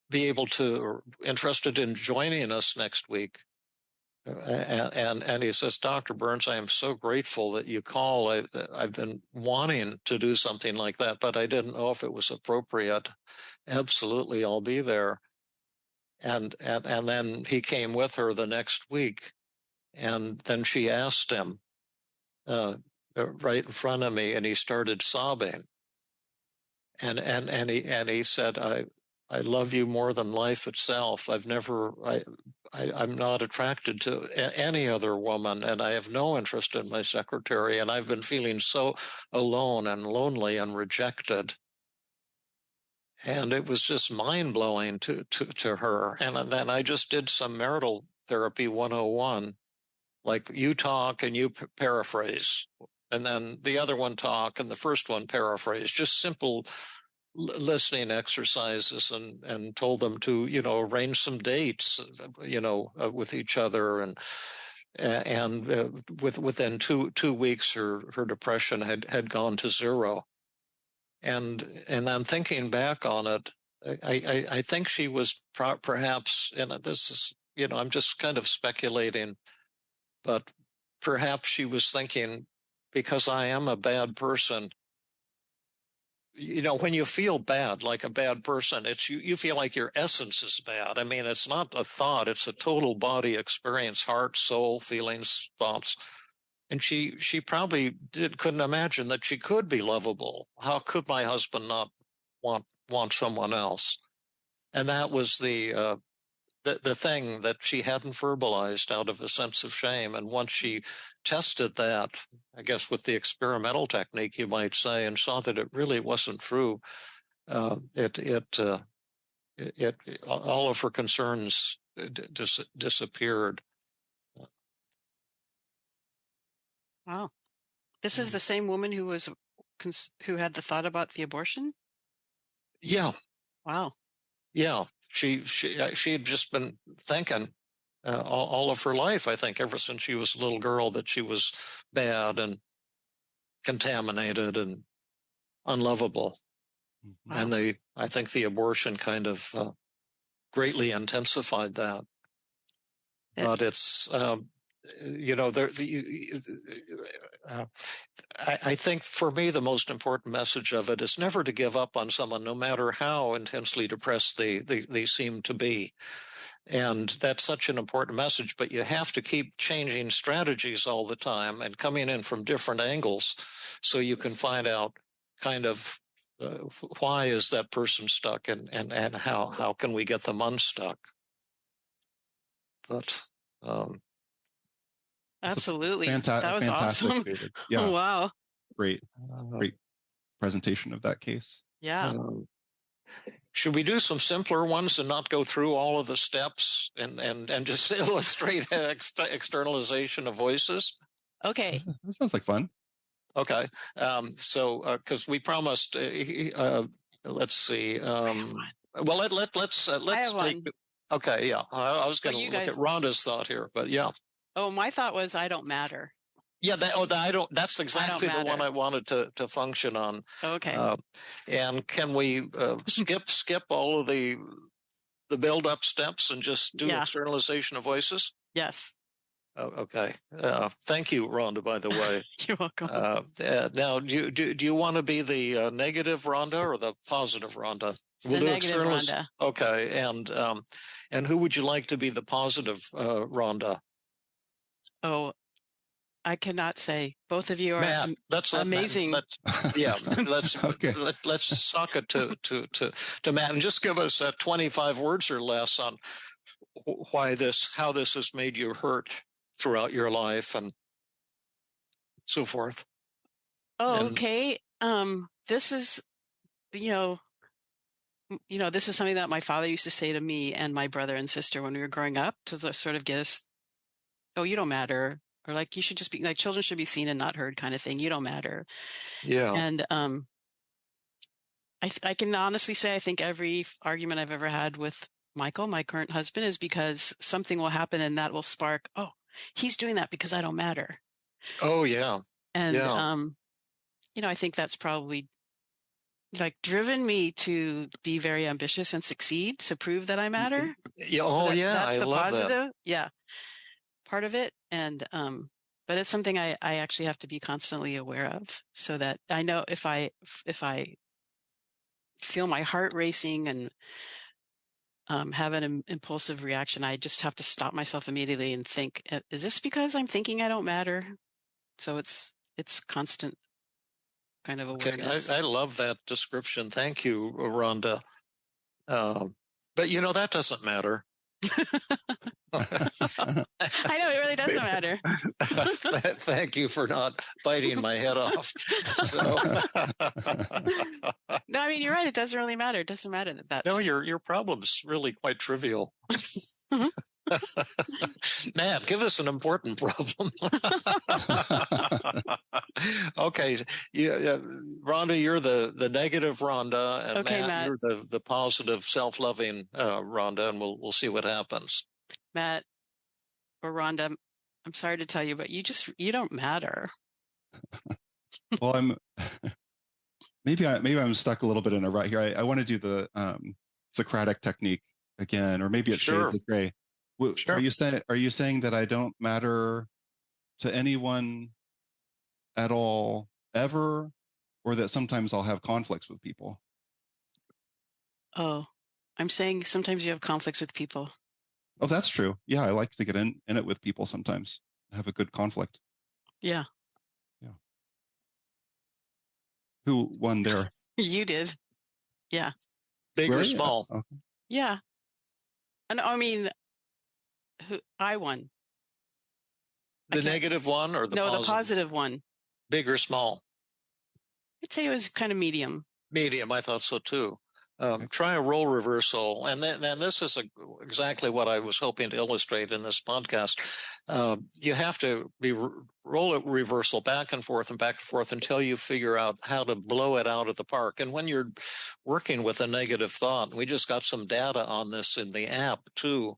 Speaker 2: be able to, or interested in joining us next week? And he says, Dr. Burns, I am so grateful that you call. I've been wanting to do something like that, but I didn't know if it was appropriate. Absolutely, I'll be there. And then he came with her the next week, and then she asked him right in front of me, and he started sobbing. And he said, I love you more than life itself. I'm not attracted to any other woman, and I have no interest in my secretary, and I've been feeling so alone and lonely and rejected. And it was just mind-blowing to her. And then I just did some marital therapy 101, like you talk and you paraphrase, and then the other one talk and the first one paraphrase, just simple listening exercises, and told them to, arrange some dates, with each other. And within two weeks, her depression had gone to 0. And I'm thinking back on it, I think she was perhaps, and this is, I'm just kind of speculating, but perhaps she was thinking, because I am a bad person. When you feel bad, like a bad person, it's you feel like your essence is bad. I mean, it's not a thought, it's a total body experience, heart, soul, feelings, thoughts. And she probably couldn't imagine that she could be lovable. How could my husband not want someone else? And that was the thing that she hadn't verbalized out of a sense of shame. And once she tested that, I guess with the experimental technique, you might say, and saw that it really wasn't true, all of her concerns disappeared.
Speaker 3: Wow. This is the same woman who had the thought about the abortion?
Speaker 2: Yeah.
Speaker 3: Wow.
Speaker 2: Yeah. She had just been thinking all of her life, I think, ever since she was a little girl, that she was bad and contaminated and unlovable.
Speaker 3: Wow.
Speaker 2: And I think the abortion kind of greatly intensified that. But it's, I think for me, the most important message of it is never to give up on someone, no matter how intensely depressed they seem to be. And that's such an important message, but you have to keep changing strategies all the time and coming in from different angles so you can find out kind of why is that person stuck and how can we get them unstuck. But
Speaker 3: absolutely.
Speaker 4: That
Speaker 3: was awesome.
Speaker 4: David. Yeah.
Speaker 3: Wow.
Speaker 4: Great presentation of that case.
Speaker 3: Yeah.
Speaker 2: Should we do some simpler ones and not go through all of the steps and just illustrate externalization of voices?
Speaker 3: Okay.
Speaker 4: That sounds like fun.
Speaker 2: Okay. So, because we promised, let's see. Well, let's take. Okay. Yeah. I was going to look at Rhonda's thought here, but yeah.
Speaker 3: Oh, my thought was I don't matter.
Speaker 2: Yeah, that's exactly the one I wanted to function on.
Speaker 3: Okay.
Speaker 2: And can we skip all of the build-up steps and just do externalization of voices?
Speaker 3: Yes.
Speaker 2: Oh, okay. Thank you, Rhonda, by the way.
Speaker 3: You're welcome.
Speaker 2: Now, do you want to be the negative Rhonda or the positive Rhonda?
Speaker 3: We'll do negative Rhonda.
Speaker 2: Okay. And who would you like to be the positive Rhonda?
Speaker 3: Oh, I cannot say. Both of you are
Speaker 2: Matt,
Speaker 3: amazing.
Speaker 2: Let's suck it to Matt and just give us 25 words or less on how this has made you hurt throughout your life and so forth.
Speaker 3: Oh, okay. This is, this is something that my father used to say to me and my brother and sister when we were growing up to sort of get us, oh, you don't matter. Or like, you should just be like, children should be seen and not heard kind of thing. You don't matter.
Speaker 2: Yeah.
Speaker 3: And I can honestly say, I think every argument I've ever had with Michael, my current husband, is because something will happen and that will spark, oh, he's doing that because I don't matter.
Speaker 2: Oh, yeah.
Speaker 3: And, I think that's probably like driven me to be very ambitious and succeed to prove that I matter.
Speaker 2: Yeah. Oh, that's
Speaker 3: the
Speaker 2: love
Speaker 3: positive.
Speaker 2: That.
Speaker 3: Yeah. Part of it. And, but it's something I actually have to be constantly aware of so that I know if I feel my heart racing and, have an impulsive reaction, I just have to stop myself immediately and think, is this because I'm thinking I don't matter? So it's constant kind of awareness.
Speaker 2: I love that description. Thank you, Rhonda. But that doesn't matter.
Speaker 3: I know it really doesn't matter.
Speaker 2: Thank you for not biting my head off. So.
Speaker 3: No, I mean, you're right. It doesn't really matter. It doesn't matter that.
Speaker 2: No, your problem's really quite trivial. Matt, give us an important problem. Okay, Rhonda, you're the negative Rhonda, and
Speaker 3: okay, Matt,
Speaker 2: you're the positive, self-loving Rhonda, and we'll see what happens.
Speaker 3: Matt or Rhonda, I'm sorry to tell you, but you don't matter.
Speaker 4: Well, maybe I'm stuck a little bit in a rut here. I want to do the Socratic Technique again, or maybe it's Shades of Gray. Sure. Are you saying that I don't matter to anyone at all ever, or that sometimes I'll have conflicts with people?
Speaker 3: Oh, I'm saying sometimes you have conflicts with people.
Speaker 4: Oh, that's true. Yeah, I like to get in it with people sometimes, have a good conflict.
Speaker 3: Yeah.
Speaker 4: Yeah. Who won there?
Speaker 3: You did. Yeah.
Speaker 2: Big or
Speaker 4: Really?
Speaker 2: small?
Speaker 4: Okay.
Speaker 3: Yeah. And I mean, I won.
Speaker 2: The negative one or the
Speaker 3: No,
Speaker 2: positive?
Speaker 3: the positive one.
Speaker 2: Big or small?
Speaker 3: I'd say it was kind of medium.
Speaker 2: Medium, I thought so too.
Speaker 4: Okay.
Speaker 2: Try a role reversal, and then this is exactly what I was hoping to illustrate in this podcast. You have to roll a reversal back and forth until you figure out how to blow it out of the park. And when you're working with a negative thought, we just got some data on this in the app too,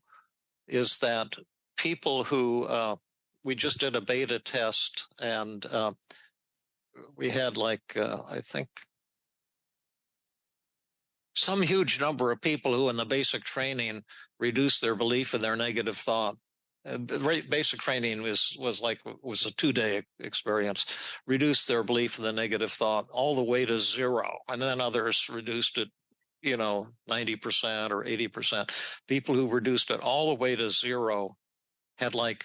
Speaker 2: is that people who we just did a beta test, and we had I think some huge number of people who in the basic training reduced their belief in their negative thought. Basic training was a 2-day experience, reduced their belief in the negative thought all the way to 0. And then others reduced it, 90% or 80%. People who reduced it all the way to 0 had like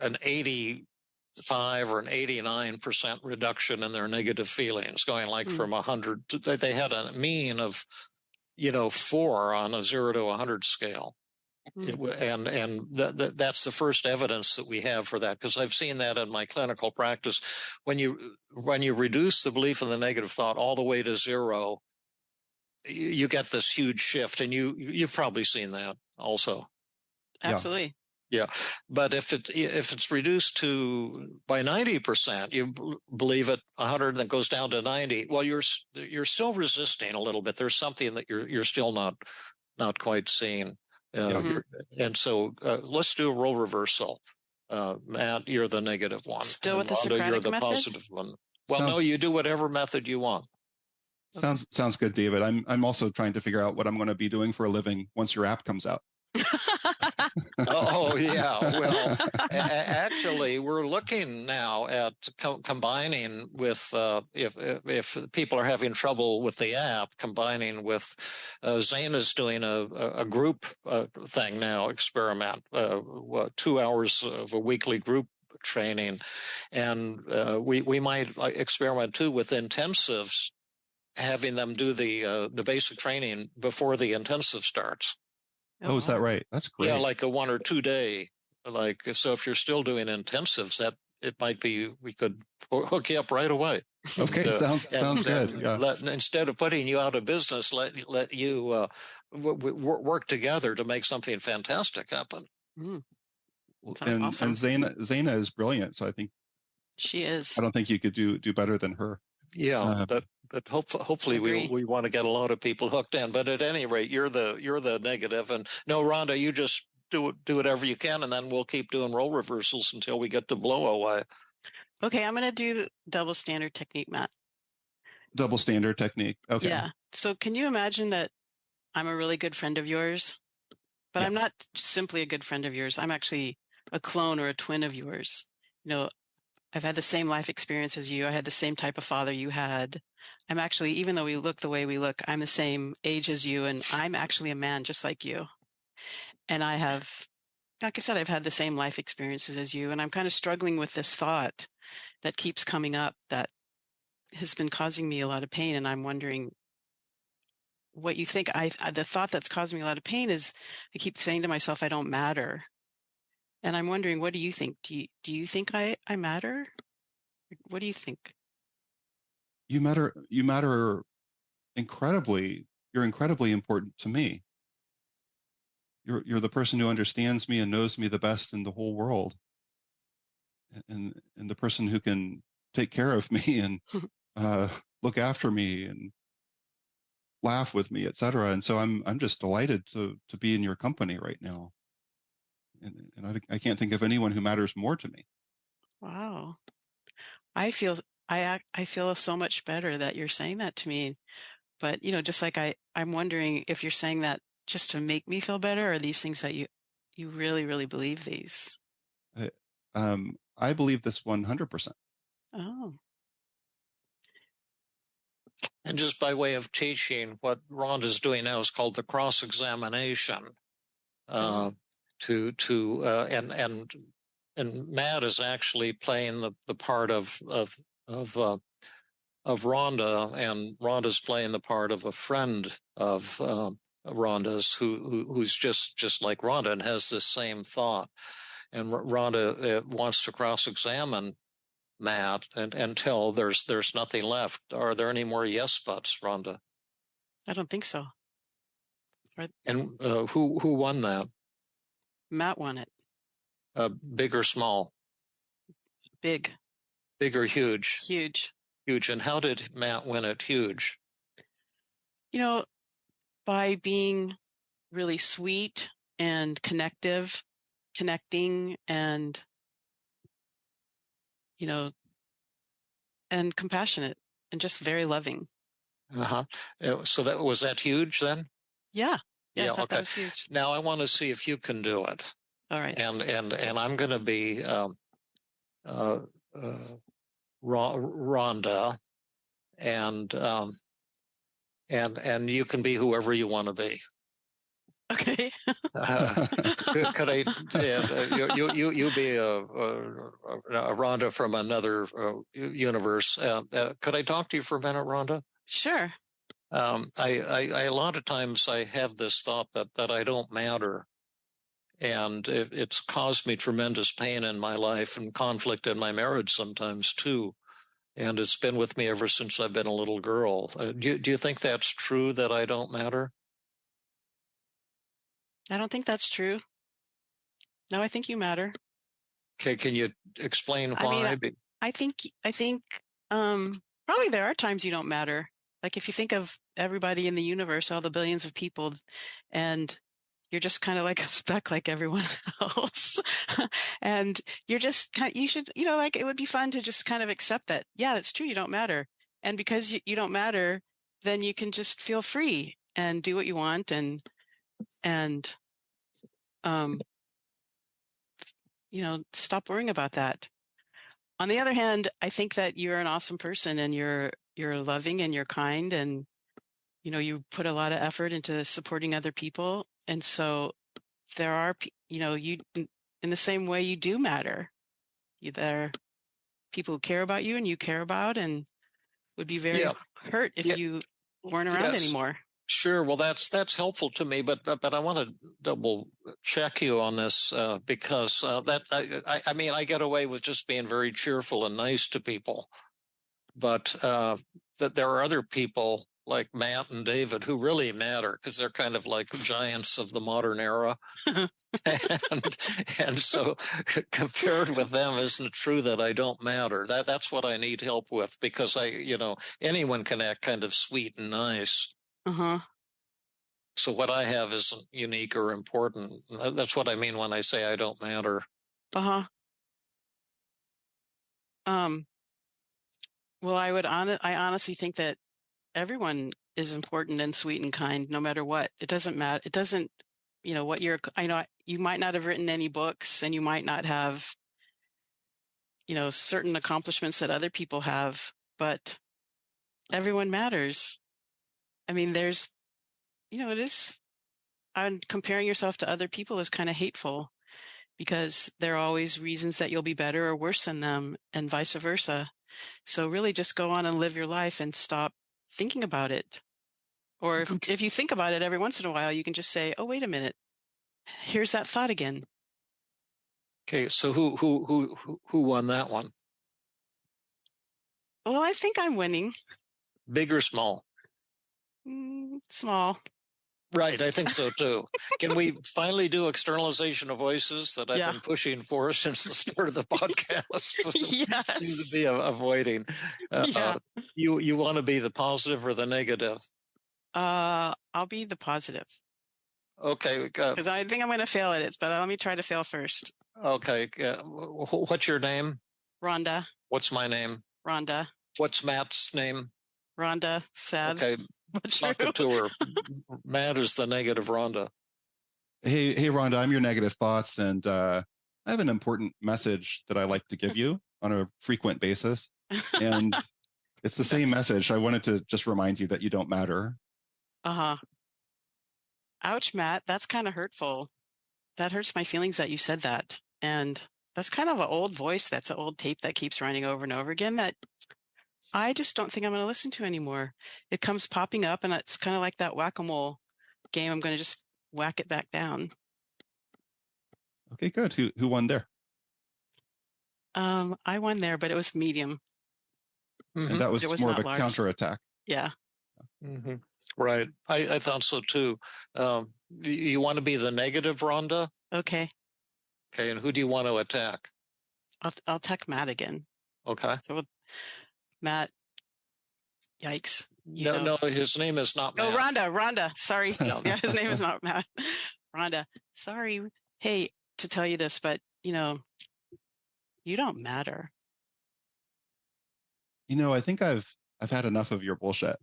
Speaker 2: an 85 or an 89% reduction in their negative feelings, going from 100 to, they had a mean of 4 on a 0 to 100 scale. And that's the first evidence that we have for that, because I've seen that in my clinical practice. When you reduce the belief in the negative thought all the way to 0, you get this huge shift, and you've probably seen that also.
Speaker 3: Absolutely.
Speaker 2: Yeah, but if it's reduced by 90%, you believe it 100, and then goes down to 90. Well, you're still resisting a little bit. There's something that you're still not quite seeing, and so let's do a role reversal. Matt, you're the negative one.
Speaker 3: Still with the
Speaker 2: Rhonda,
Speaker 3: Socratic
Speaker 2: you're the
Speaker 3: method?
Speaker 2: positive one. Well, no, you do whatever method you want.
Speaker 4: Sounds good, David. I'm also trying to figure out what I'm going to be doing for a living once your app comes out.
Speaker 2: Oh, yeah. Well, actually, we're looking now at combining with, if people are having trouble with the app, combining with, Zaina's doing a group thing now, experiment, 2 hours of a weekly group training. And we might experiment too with intensives, having them do the basic training before the intensive starts.
Speaker 4: Oh, is that right? That's great.
Speaker 2: Yeah, like a 1 or 2 day. So if you're still doing intensives, that it might be, we could hook you up right away.
Speaker 4: Okay, sounds good. Yeah.
Speaker 2: Instead of putting you out of business, let you work together to make something fantastic happen.
Speaker 3: Sounds awesome.
Speaker 4: And Zaina is brilliant, so I think
Speaker 3: she is.
Speaker 4: I don't think you could do better than her.
Speaker 2: Yeah, but hopefully we want to get a lot of people hooked in. But at any rate, you're the negative, and no, Rhonda, you just do whatever you can, and then we'll keep doing role reversals until we get to blow away.
Speaker 3: Okay, I'm going to do the double standard technique, Matt.
Speaker 4: Double standard technique. Okay.
Speaker 3: Yeah. So can you imagine that I'm a really good friend of yours, but I'm not simply a good friend of yours. I'm actually a clone or a twin of yours. I've had the same life experience as you. I had the same type of father you had. I'm actually, even though we look the way we look, I'm the same age as you, and I'm actually a man just like you. And I have, like I said, I've had the same life experiences as you, and I'm kind of struggling with this thought that keeps coming up that has been causing me a lot of pain. And I'm wondering what you think. The thought that's causing me a lot of pain is I keep saying to myself, I don't matter. And I'm wondering, what do you think? Do you think I matter? What do you think?
Speaker 4: You matter incredibly. You're incredibly important to me. You're the person who understands me and knows me the best in the whole world. And the person who can take care of me and look after me and laugh with me, etc. And so I'm just delighted to be in your company right now. And I can't think of anyone who matters more to me.
Speaker 3: Wow. I feel so much better that you're saying that to me. But, just like I'm wondering if you're saying that just to make me feel better, or these things that you really, really believe these?
Speaker 4: I believe this 100%.
Speaker 3: Oh.
Speaker 2: And just by way of teaching, what Rhonda's doing now is called the cross-examination. And Matt is actually playing the part of Rhonda, and Rhonda's playing the part of a friend of Rhonda's who's just like Rhonda and has this same thought. And Rhonda wants to cross-examine Matt until there's nothing left. Are there any more yes buts, Rhonda?
Speaker 3: I don't think so. Right.
Speaker 2: And who won that?
Speaker 3: Matt won it.
Speaker 2: Big or small?
Speaker 3: Big.
Speaker 2: Big or huge?
Speaker 3: Huge.
Speaker 2: Huge. And how did Matt win it huge?
Speaker 3: By being really sweet and connecting and and compassionate and just very loving.
Speaker 2: So was that huge then?
Speaker 3: Yeah.
Speaker 2: Yeah.
Speaker 3: I thought
Speaker 2: Okay.
Speaker 3: that was huge.
Speaker 2: Now I want to see if you can do it.
Speaker 3: All right.
Speaker 2: And I'm going to be Rhonda, and you can be whoever you want to be.
Speaker 3: Okay.
Speaker 2: Could I? You be a Rhonda from another universe. Could I talk to you for a minute, Rhonda?
Speaker 3: Sure.
Speaker 2: A lot of times I have this thought that I don't matter, and it's caused me tremendous pain in my life and conflict in my marriage sometimes too. And it's been with me ever since I've been a little girl. Do you think that's true, that I don't matter?
Speaker 3: I don't think that's true. No, I think you matter.
Speaker 2: Okay, can you explain why?
Speaker 3: I think probably there are times you don't matter. Like if you think of everybody in the universe, all the billions of people, and you're just kind of like a speck like everyone else. And you're just you should, like it would be fun to just kind of accept that. Yeah, that's true. You don't matter. And because you don't matter, then you can just feel free and do what you want and stop worrying about that. On the other hand, I think that you're an awesome person and you're loving and you're kind and, you put a lot of effort into supporting other people. And so there are, you, in the same way you do matter. There are people who care about you and you care about and would be very hurt if you weren't around anymore.
Speaker 2: Sure. Well, that's helpful to me, but I want to double check you on this because I get away with just being very cheerful and nice to people, but that there are other people like Matt and David who really matter because they're kind of like giants of the modern era, and so compared with them, isn't it true that I don't matter? That's what I need help with because anyone can act kind of sweet and nice. So what I have isn't unique or important. That's what I mean when I say I don't matter.
Speaker 3: Well, I honestly think that everyone is important and sweet and kind, no matter what. It doesn't matter. It doesn't, you might not have written any books and you might not have, certain accomplishments that other people have, but everyone matters. I mean, it is, and comparing yourself to other people is kind of hateful because there are always reasons that you'll be better or worse than them and vice versa. So really just go on and live your life and stop thinking about it. Or if you think about it every once in a while, you can just say, oh, wait a minute. Here's that thought again.
Speaker 2: Okay. So who won that one?
Speaker 3: Well, I think I'm winning.
Speaker 2: Big or small?
Speaker 3: Small.
Speaker 2: Right. I think so too. Can we finally do externalization of voices that I've been pushing for since the start of the podcast?
Speaker 3: Yes.
Speaker 2: Seem to be avoiding. You want to be the positive or the negative?
Speaker 3: I'll be the positive.
Speaker 2: Okay.
Speaker 3: Because I think I'm going to fail at it, but let me try to fail first.
Speaker 2: Okay. What's your name?
Speaker 3: Rhonda.
Speaker 2: What's my name?
Speaker 3: Rhonda.
Speaker 2: What's Matt's name?
Speaker 3: Rhonda. Sad.
Speaker 2: Okay. Talk to her. Matt is the negative Rhonda.
Speaker 4: Hey, Rhonda, I'm your negative thoughts, and I have an important message that I like to give you on a frequent basis. And It's the same message. I wanted to just remind you that you don't matter.
Speaker 3: Uh-huh. Ouch, Matt. That's kind of hurtful. That hurts my feelings that you said that. And that's kind of an old voice. That's an old tape that keeps running over and over again that I just don't think I'm going to listen to anymore. It comes popping up, and it's kind of like that whack-a-mole game. I'm going to just whack it back down.
Speaker 4: Okay, good. Who won there?
Speaker 3: I won there, but it was medium.
Speaker 4: And that was more of a counterattack.
Speaker 3: Yeah.
Speaker 2: Mm-hmm. Right. I thought so too. You want to be the negative, Rhonda?
Speaker 3: Okay.
Speaker 2: Okay. And who do you want to attack?
Speaker 3: I'll attack Matt again.
Speaker 2: Okay.
Speaker 3: So Matt, yikes.
Speaker 2: No, his name is not Matt.
Speaker 3: Oh, Rhonda. Sorry. Yeah, his name is not Matt. Rhonda. Sorry. Hey, to tell you this, but you don't matter.
Speaker 4: I think I've had enough of your bullshit.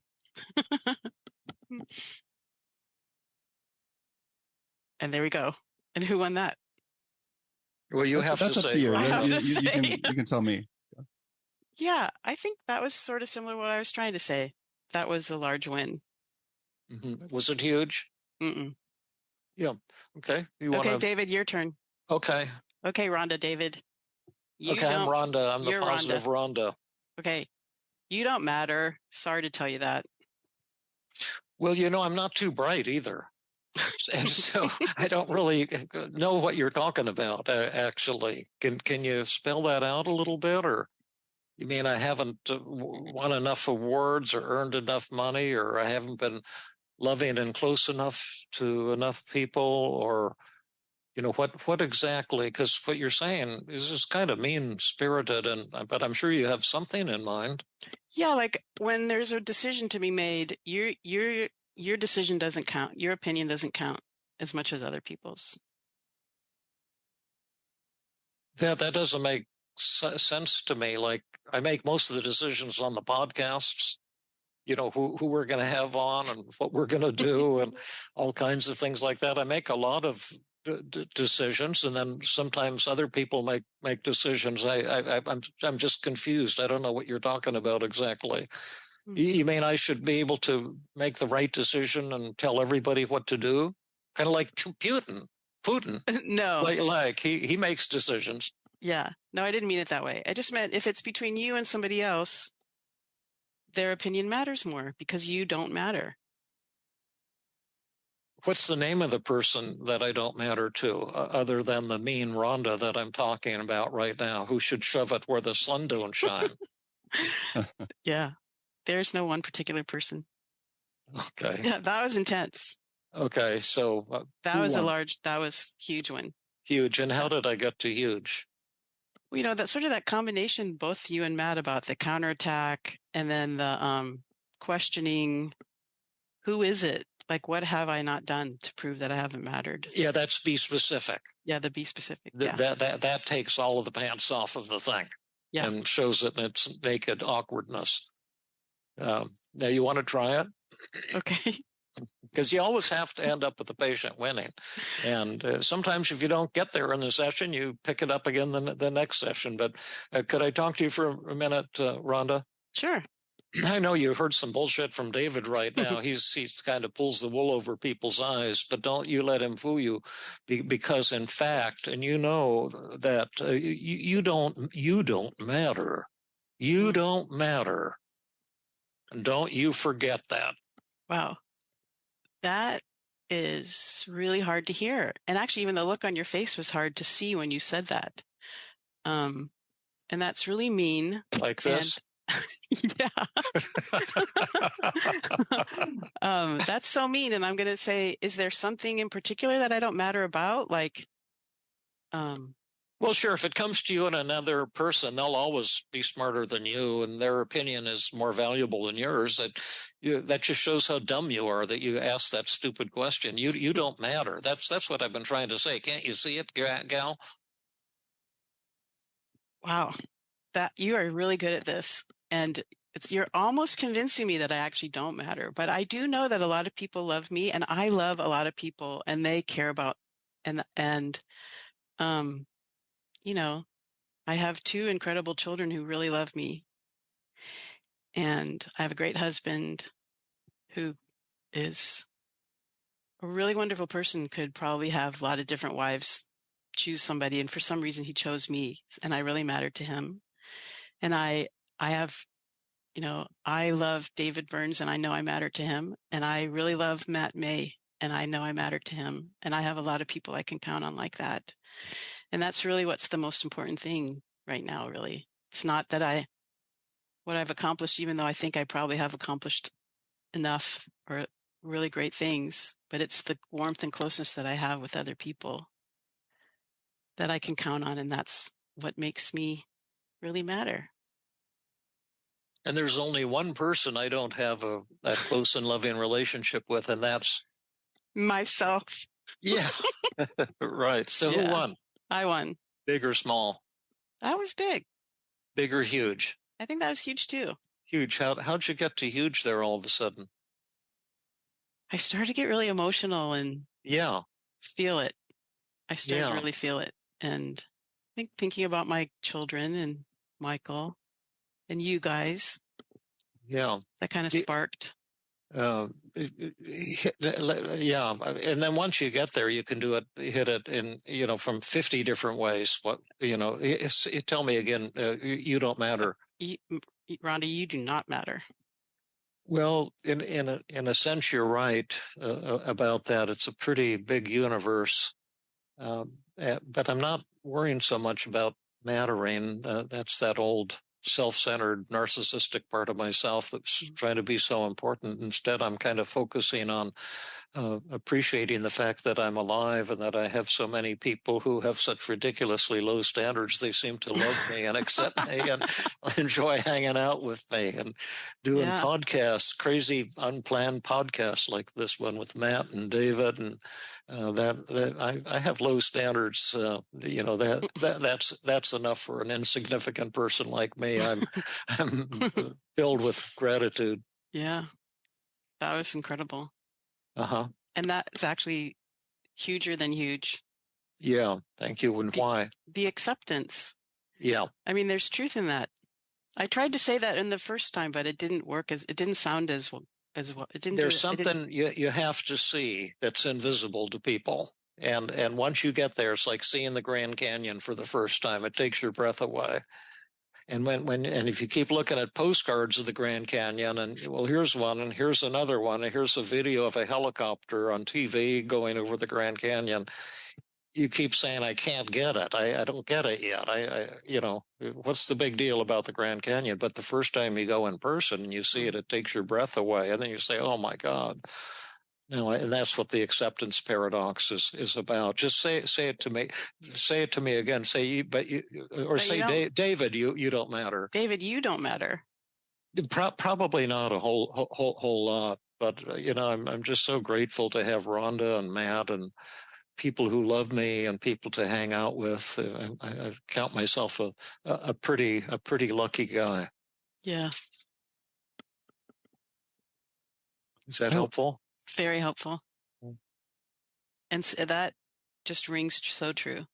Speaker 3: And there we go. And who won that?
Speaker 2: Well,
Speaker 4: that's up to you. You can tell me.
Speaker 3: Yeah, I think that was sort of similar to what I was trying to say. That was a large win.
Speaker 2: Mm-hmm. Was it huge?
Speaker 3: Mm-mm.
Speaker 2: Yeah. Okay.
Speaker 3: David, your turn.
Speaker 2: Okay.
Speaker 3: Okay, Rhonda, David.
Speaker 2: I'm Rhonda. I'm the positive Rhonda.
Speaker 3: Okay. You don't matter. Sorry to tell you that.
Speaker 2: Well, I'm not too bright either. And so I don't really know what you're talking about, actually. Can you spell that out a little bit? Or you mean I haven't won enough awards or earned enough money, or I haven't been loving and close enough to enough people, or what exactly? Because what you're saying is just kind of mean-spirited, but I'm sure you have something in mind.
Speaker 3: Yeah, like when there's a decision to be made, your decision doesn't count. Your opinion doesn't count as much as other people's.
Speaker 2: That doesn't make sense to me. Like, I make most of the decisions on the podcasts, who we're going to have on and what we're going to do and all kinds of things like that. I make a lot of decisions, and then sometimes other people make decisions. I'm just confused. I don't know what you're talking about exactly. Mm-hmm. You mean I should be able to make the right decision and tell everybody what to do? Kind of like Putin.
Speaker 3: No.
Speaker 2: Like he makes decisions.
Speaker 3: Yeah. No, I didn't mean it that way. I just meant if it's between you and somebody else, their opinion matters more because you don't matter.
Speaker 2: What's the name of the person that I don't matter to, other than the mean Rhonda that I'm talking about right now, who should shove it where the sun don't shine?
Speaker 3: Yeah. There's no one particular person.
Speaker 2: Okay.
Speaker 3: Yeah, that was intense.
Speaker 2: Okay, so
Speaker 3: that was huge one.
Speaker 2: Huge. And how did I get to huge?
Speaker 3: Well, that combination, both you and Matt, about the counterattack and then the questioning, who is it? Like, what have I not done to prove that I haven't mattered?
Speaker 2: Yeah, that's be specific.
Speaker 3: Yeah, the be specific.
Speaker 2: That takes all of the pants off of the thing. Yeah. And shows it in its naked awkwardness. Now, you want to try it?
Speaker 3: Okay.
Speaker 2: Because you always have to end up with the patient winning. And sometimes if you don't get there in the session, you pick it up again the next session. But could I talk to you for a minute, Rhonda?
Speaker 3: Sure.
Speaker 2: I know you heard some bullshit from David right now. He's kind of pulls the wool over people's eyes, but don't you let him fool you, because in fact, and that you don't matter. You don't matter. And don't you forget that.
Speaker 3: Wow. That is really hard to hear. And actually, even the look on your face was hard to see when you said that. And that's really mean.
Speaker 2: Like this?
Speaker 3: Yeah. That's so mean. And I'm going to say, is there something in particular that I don't matter about? Like,
Speaker 2: well, sure. If it comes to you and another person, they'll always be smarter than you, and their opinion is more valuable than yours. That just shows how dumb you are that you ask that stupid question. You don't matter. That's what I've been trying to say. Can't you see it, gal?
Speaker 3: Wow, that you are really good at this, and you're almost convincing me that I actually don't matter. But I do know that a lot of people love me, and I love a lot of people, and they care about I have 2 incredible children who really love me. And I have a great husband who is a really wonderful person, could probably have a lot of different wives, choose somebody. And for some reason, he chose me, and I really mattered to him. And I have, I love David Burns, and I know I matter to him. And I really love Matt May, and I know I matter to him. And I have a lot of people I can count on like that. And that's really what's the most important thing right now, really. It's not that what I've accomplished, even though I think I probably have accomplished enough or really great things, but it's the warmth and closeness that I have with other people that I can count on. And that's what makes me really matter.
Speaker 2: And there's only one person I don't have that close and loving relationship with, and that's
Speaker 3: myself.
Speaker 2: Yeah. Right. So
Speaker 3: Yeah.
Speaker 2: Who won?
Speaker 3: I won.
Speaker 2: Big or small?
Speaker 3: That was big.
Speaker 2: Big or huge?
Speaker 3: I think that was huge too.
Speaker 2: Huge. How'd you get to huge there all of a sudden?
Speaker 3: I started to get really emotional and feel it. I started to really feel it. And I think thinking about my children and Michael and you guys, that kind of sparked.
Speaker 2: And then once you get there, you can hit it in, from 50 different ways. Tell me again, you don't matter.
Speaker 3: Rhonda, you do not matter.
Speaker 2: Well, in a sense, you're right about that. It's a pretty big universe, but I'm not worrying so much about mattering. That's that old self-centered, narcissistic part of myself that's trying to be so important. Instead, I'm kind of focusing on appreciating the fact that I'm alive and that I have so many people who have such ridiculously low standards. They seem to love me and accept me and enjoy hanging out with me and doing podcasts, crazy unplanned podcasts like this one with Matt and David. And I have low standards. That's enough for an insignificant person like me. I'm filled with gratitude.
Speaker 3: Yeah, that was incredible. And that's actually huger than huge.
Speaker 2: Yeah, thank you. And why?
Speaker 3: The acceptance.
Speaker 2: Yeah.
Speaker 3: I mean, there's truth in that. I tried to say that in the first time, but it didn't work it didn't sound as well. It didn't.
Speaker 2: There's something you have to see that's invisible to people. And once you get there, it's like seeing the Grand Canyon for the first time. It takes your breath away. And if you keep looking at postcards of the Grand Canyon, and well, here's one, and here's another one, and here's a video of a helicopter on TV going over the Grand Canyon, you keep saying, "I can't get it. I don't get it yet. What's the big deal about the Grand Canyon?" But the first time you go in person and you see it, it takes your breath away, and then you say, "Oh my God." No, and that's what the acceptance paradox is about. Just say it to me. Say it to me again. David, you don't matter.
Speaker 3: David, you don't matter.
Speaker 2: Probably not a whole lot, but I'm just so grateful to have Rhonda and Matt and people who love me and people to hang out with. I count myself a pretty lucky guy.
Speaker 3: Yeah.
Speaker 2: Is that helpful?
Speaker 3: Very helpful. And that just rings so true.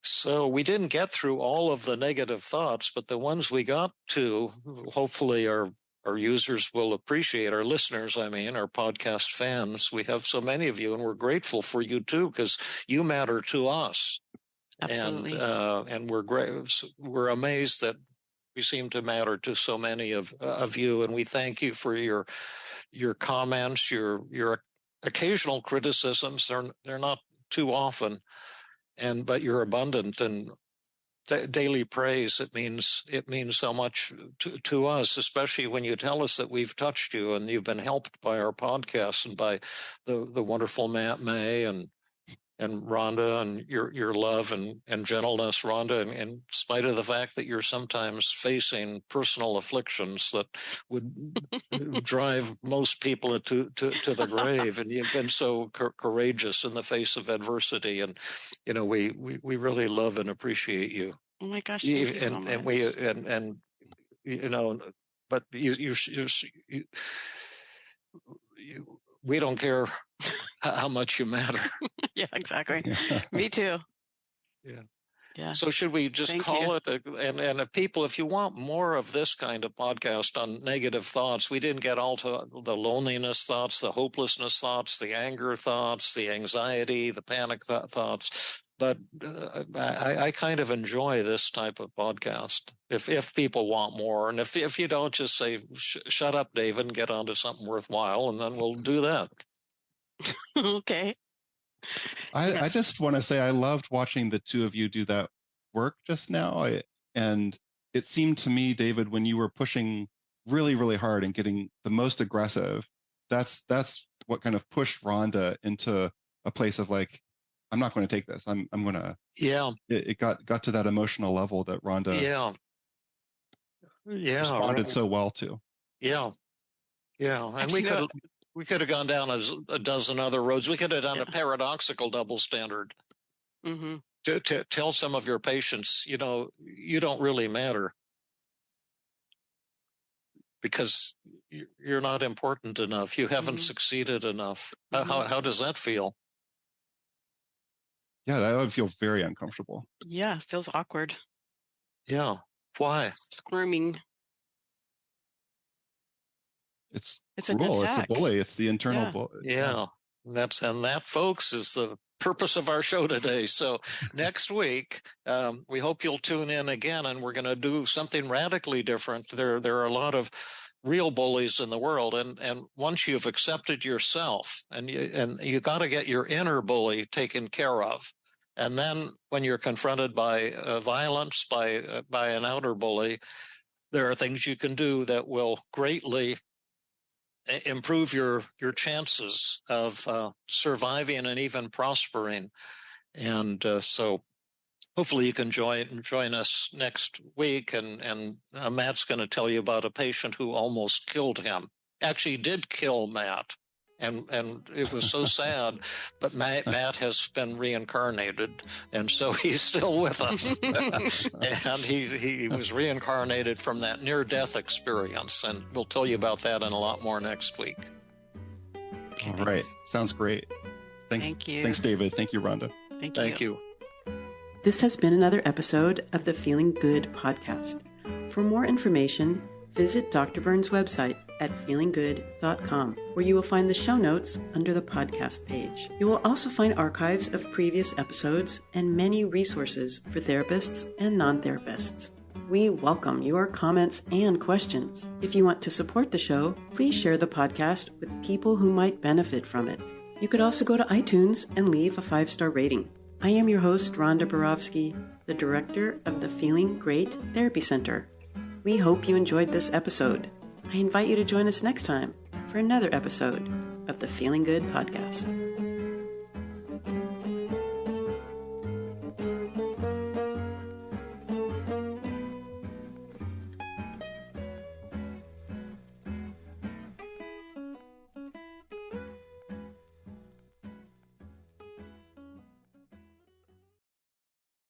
Speaker 2: So we didn't get through all of the negative thoughts, but the ones we got to, hopefully our users will appreciate, our listeners, our podcast fans. We have so many of you, and we're grateful for you too, because you matter to us.
Speaker 3: Absolutely.
Speaker 2: And we're amazed that we seem to matter to so many of you, and we thank you for your comments, your occasional criticisms. They're not too often, but you're abundant and daily praise. It means so much to us, especially when you tell us that we've touched you and you've been helped by our podcast and by the wonderful Matt May and Rhonda and your love and gentleness, Rhonda, and in spite of the fact that you're sometimes facing personal afflictions that would drive most people to the grave, and you've been so courageous in the face of adversity, and we really love and appreciate you.
Speaker 3: Oh my gosh, thank you so much.
Speaker 2: But we don't care how much you matter.
Speaker 3: Yeah, exactly. Me too.
Speaker 2: Yeah.
Speaker 3: Yeah.
Speaker 2: So should we just
Speaker 3: Thank
Speaker 2: call
Speaker 3: you.
Speaker 2: it? And if people, if you want more of this kind of podcast on negative thoughts, we didn't get all to the loneliness thoughts, the hopelessness thoughts, the anger thoughts, the anxiety, the panic thoughts. But I kind of enjoy this type of podcast if people want more. And if you don't, just say, shut up, David, and get on to something worthwhile, and then we'll do that.
Speaker 3: Okay.
Speaker 4: I just want to say I loved watching the two of you do that work just now. And it seemed to me, David, when you were pushing really, really hard and getting the most aggressive, that's what kind of pushed Rhonda into a place of like, I'm not going to take this. I'm going to.
Speaker 2: Yeah.
Speaker 4: It got to that emotional level that Rhonda responded so well to.
Speaker 2: Yeah. Yeah. And actually, we could have gone down a dozen other roads. We could have done a paradoxical double standard.
Speaker 3: Mm-hmm.
Speaker 2: To tell some of your patients, you don't really matter because you're not important enough. You haven't succeeded enough. How does that feel?
Speaker 4: Yeah, that would feel very uncomfortable.
Speaker 3: Yeah, it feels awkward.
Speaker 2: Yeah. Why?
Speaker 3: Squirming.
Speaker 4: It's
Speaker 3: cruel.
Speaker 4: It's a bully. It's the internal bully.
Speaker 2: Yeah. That, folks, is the purpose of our show today. So next week, we hope you'll tune in again, and we're going to do something radically different. There are a lot of real bullies in the world, and once you've accepted yourself, and you got to get your inner bully taken care of, and then when you're confronted by violence by an outer bully, there are things you can do that will greatly improve your chances of surviving and even prospering. And so hopefully you can join us next week. And Matt's going to tell you about a patient who almost killed him. Actually did kill Matt. And it was so sad, but Matt has been reincarnated, and so he's still with us. And he was reincarnated from that near-death experience, and we'll tell you about that and a lot more next week.
Speaker 4: Okay, all right. Sounds great.
Speaker 3: Thank you.
Speaker 4: Thanks, David. Thank you, Rhonda.
Speaker 2: Thank you.
Speaker 1: This has been another episode of the Feeling Good podcast. For more information, visit Dr. Burns' website at feelinggood.com, where you will find the show notes under the podcast page. You will also find archives of previous episodes and many resources for therapists and non-therapists. We welcome your comments and questions. If you want to support the show, please share the podcast with people who might benefit from it. You could also go to iTunes and leave a 5-star rating. I am your host, Rhonda Borowski, the director of the Feeling Great Therapy Center. We hope you enjoyed this episode. I invite you to join us next time for another episode of the Feeling Good podcast.